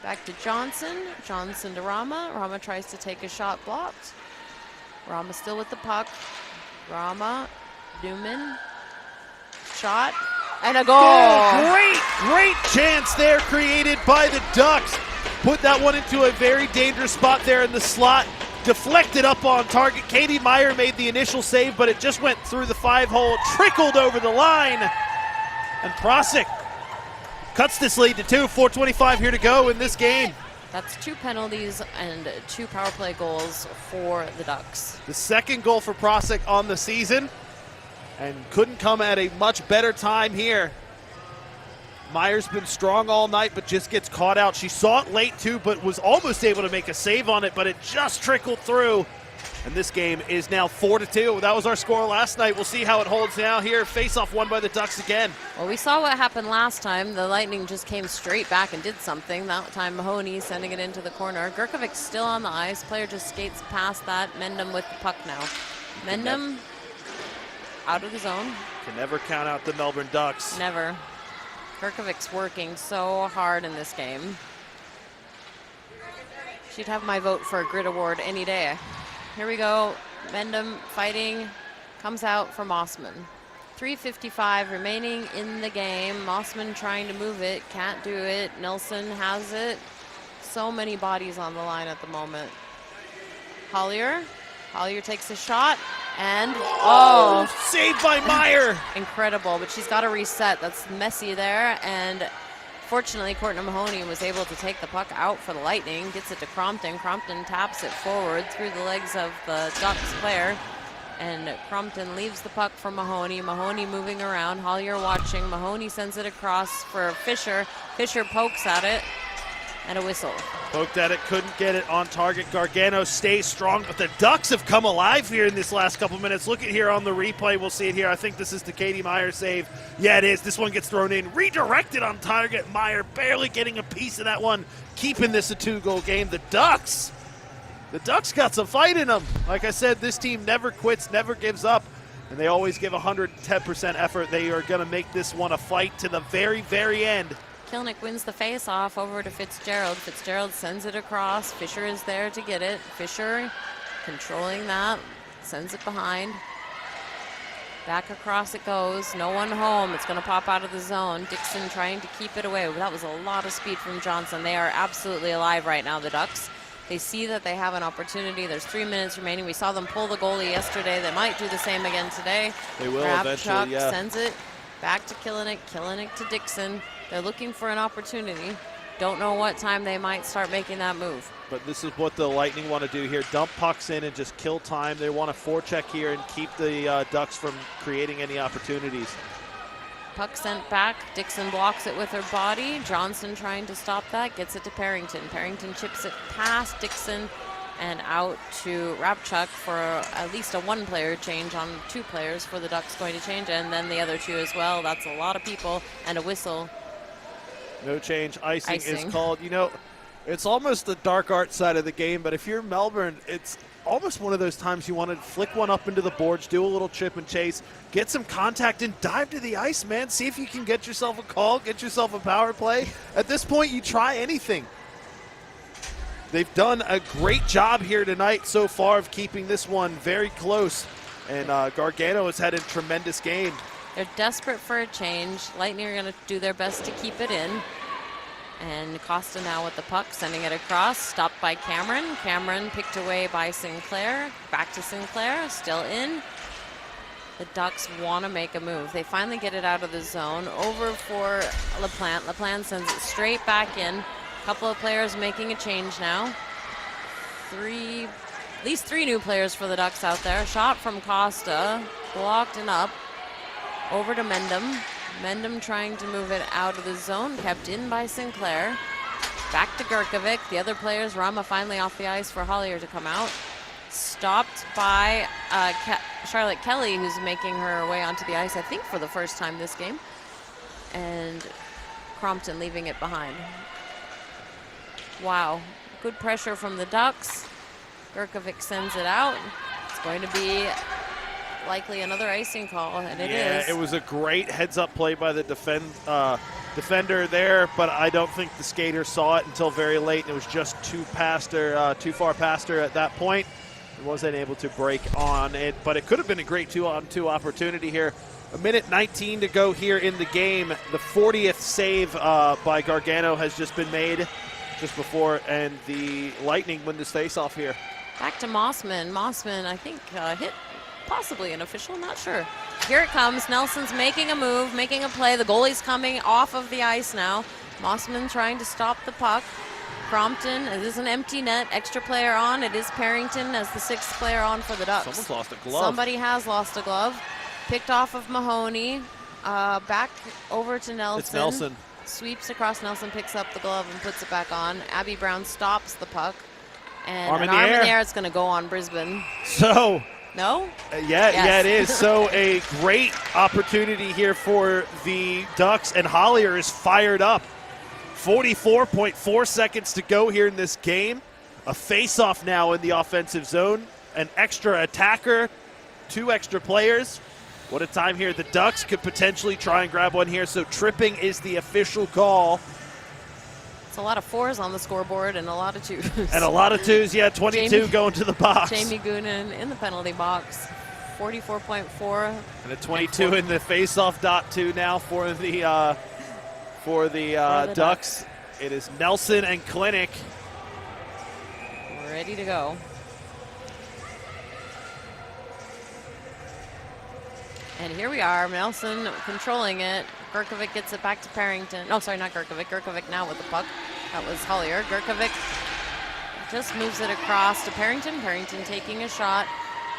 Back to Johnson. Johnson to Rama. Rama tries to take a shot, blocked. Rama still with the puck. Rama, Newman, shot, and a goal. Oh, great chance there created by the Ducks. Put that one into a very dangerous spot there in the slot. Deflected up on target. Katie Meyer made the initial save, but it just went through the 5-hole, trickled over the line. And Prosick cuts this lead to 2. 4:25 here to go in this game. That's 2 penalties and 2 power play goals for the Ducks. The second goal for Prosick on the season, and couldn't come at a much better time here. Meyer's been strong all night, but just gets caught out. She saw it late too, but was almost able to make a save on it, but it just trickled through. And this game is now 4-2. That was our score last night. We'll see how it holds now here. Face-off won by the Ducks again. Well, we saw what happened last time. The Lightning just came straight back and did something. That time Mahoney sending it into the corner. Gurkovic's still on the ice. Player just skates past that. Mendham with the puck now. Mendham out of the zone. Can never count out the Melbourne Ducks. Never. Gurkovic's working so hard in this game. She'd have my vote for a grit award any day. Here we go. Mendham fighting, comes out for Mossman. 3:55 remaining in the game. Mossman trying to move it, can't do it. Nelson has it. So many bodies on the line at the moment. Collier takes a shot, and saved by Meyer. Incredible, but she's got to reset. That's messy there, and fortunately, Courtney Mahoney was able to take the puck out for the Lightning, gets it to Crompton. Crompton taps it forward through the legs of the Ducks player, and Crompton leaves the puck for Mahoney. Mahoney moving around, Hollier watching. Mahoney sends it across for Fisher. Fisher pokes at it, and a whistle. Poked at it, couldn't get it on target. Gargano stays strong, but the Ducks have come alive here in this last couple minutes. Look at here on the replay. We'll see it here. I think this is the Katie Meyer save. Yeah, it is. This one gets thrown in. Redirected on target. Meyer barely getting a piece of that one, keeping this a 2-goal game. The Ducks got some fight in them. Like I said, this team never quits, never gives up, and they always give 110% effort. They are going to make this one a fight to the very, very end. Kilnick wins the face-off over to Fitzgerald. Fitzgerald sends it across. Fisher is there to get it. Fisher controlling that, sends it behind. Back across it goes. No one home. It's going to pop out of the zone. Dixon trying to keep it away. That was a lot of speed from Johnson. They are absolutely alive right now, the Ducks. They see that they have an opportunity. There's 3 minutes remaining. We saw them pull the goalie yesterday. They might do the same again today. They will eventually, yeah. Sends it back to Killinik. Killinik to Dixon. They're looking for an opportunity. Don't know what time they might start making that move. But this is what the Lightning want to do here. Dump pucks in and just kill time. They want to forecheck here and keep the Ducks from creating any opportunities. Puck sent back. Dixon blocks it with her body. Johnson trying to stop that. Gets it to Parrington. Parrington chips it past Dixon and out to Rapchuk for at least a 1-player change on 2 players for the Ducks going to change, and then the other 2 as well. That's a lot of people, and a whistle. No change. Icing is called. You know, it's almost the dark art side of the game, but if you're Melbourne, it's almost one of those times you want to flick one up into the boards, do a little chip and chase, get some contact, and dive to the ice, man. See if you can get yourself a call, get yourself a power play. At this point, you try anything. They've done a great job here tonight so far of keeping this one very close, and Gargano has had a tremendous game. They're desperate for a change. Lightning are going to do their best to keep it in. And Costa now with the puck, sending it across. Stopped by Cameron. Cameron picked away by Sinclair. Back to Sinclair, still in. The Ducks want to make a move. They finally get it out of the zone. Over for LaPlante. LaPlante sends it straight back in. A couple of players making a change now. At least three new players for the Ducks out there. Shot from Costa. Blocked and up. Over to Mendham. Mendham trying to move it out of the zone, kept in by Sinclair. Back to Gurkovic. The other players, Rama finally off the ice for Hollier to come out. Stopped by Charlotte Kelly, who's making her way onto the ice, I think, for the first time this game. And Crompton leaving it behind. Wow, good pressure from the Ducks. Gurkovic sends it out. It's going to be likely another icing call, and it is. Yeah, it was a great heads-up play by the defender there, but I don't think the skater saw it until very late. It was just too far past her at that point. He wasn't able to break on it, but it could have been a great 2-on-2 opportunity here. A minute 19 to go here in the game. The 40th save by Gargano has just been made just before, and the Lightning win this face-off here. Back to Mossman. Mossman, I think, hit possibly an official, not sure. Here it comes. Nelson's making a move, making a play. The goalie's coming off of the ice now. Mossman trying to stop the puck. Crompton, it is an empty net. Extra player on. It is Parrington as the 6th player on for the Ducks. Someone's lost a glove. Somebody has lost a glove. Picked off of Mahoney. Back over to Nelson. It's Nelson. Sweeps across Nelson, picks up the glove and puts it back on. Abby Brown stops the puck. And an arm in the air, it's going to go on Brisbane. So... No? Yeah, it is. So a great opportunity here for the Ducks, and Hollier is fired up. 44.4 seconds to go here in this game. A face-off now in the offensive zone. An extra attacker, 2 extra players. What a time here. The Ducks could potentially try and grab one here. So tripping is the official call. It's a lot of 4s on the scoreboard and a lot of 2s. And a lot of 2s, yeah, 22 going to the box. Jamie Goonan in the penalty box, 44.4. And a 22 in the face-off dot 2 now for the Ducks. It is Nelson and Clinic. Ready to go. And here we are, Nelson controlling it. Gurkovic gets it back to Parrington. Oh, sorry, not Gurkovic. Gurkovic now with the puck. That was Hollier. Gurkovic just moves it across to Parrington. Parrington taking a shot.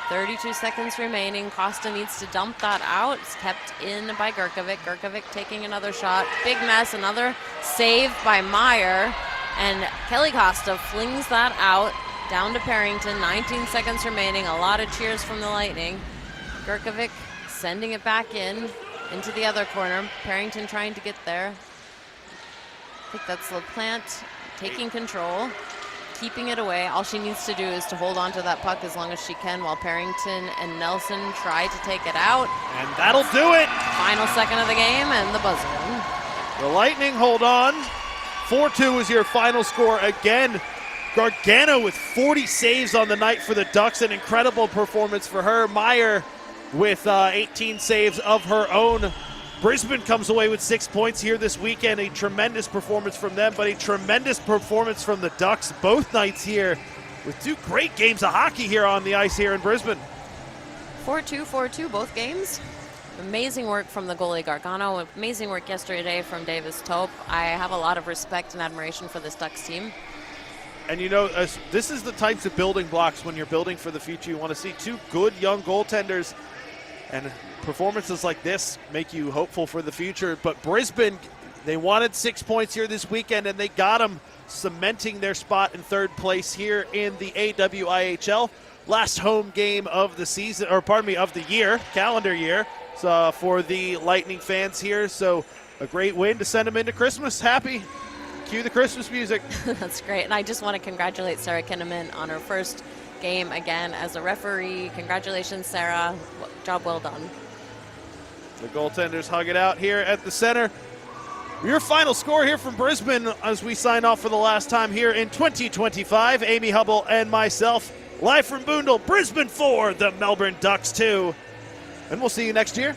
32 seconds remaining. Costa needs to dump that out. It's kept in by Gurkovic. Gurkovic taking another shot. Big mess. Another save by Meyer. And Kelly Costa flings that out down to Parrington. 19 seconds remaining. A lot of cheers from the Lightning. Gurkovic sending it back into the other corner. Parrington trying to get there. I think that's LaPlante taking control, keeping it away. All she needs to do is to hold on to that puck as long as she can while Parrington and Nelson try to take it out. And that'll do it. Final second of the game and the buzzer. The Lightning hold on. 4-2 is your final score again. Gargano with 40 saves on the night for the Ducks. An incredible performance for her. Meyer with 18 saves of her own. Brisbane comes away with 6 points here this weekend. A tremendous performance from them, but a tremendous performance from the Ducks both nights here with 2 great games of hockey here on the ice here in Brisbane. 4-2, 4-2, both games. Amazing work from the goalie Gargano. Amazing work yesterday from Davis Tope. I have a lot of respect and admiration for this Ducks team. And you know, this is the types of building blocks when you're building for the future. You want to see 2 good young goaltenders, and performances like this make you hopeful for the future. But Brisbane, they wanted 6 points here this weekend, and they got them, cementing their spot in 3rd place here in the AWIHL. Last home game of the season, or pardon me, of the year, calendar year, for the Lightning fans here. So a great win to send them into Christmas happy. Cue the Christmas music. That's great. And I just want to congratulate Sarah Kinnaman on her first game again as a referee. Congratulations, Sarah. Job well done. The goaltenders hug it out here at the center. Your final score here from Brisbane as we sign off for the last time here in 2025. Amy Hubble and myself, live from Boondall, Brisbane 4, the Melbourne Ducks 2. And we'll see you next year.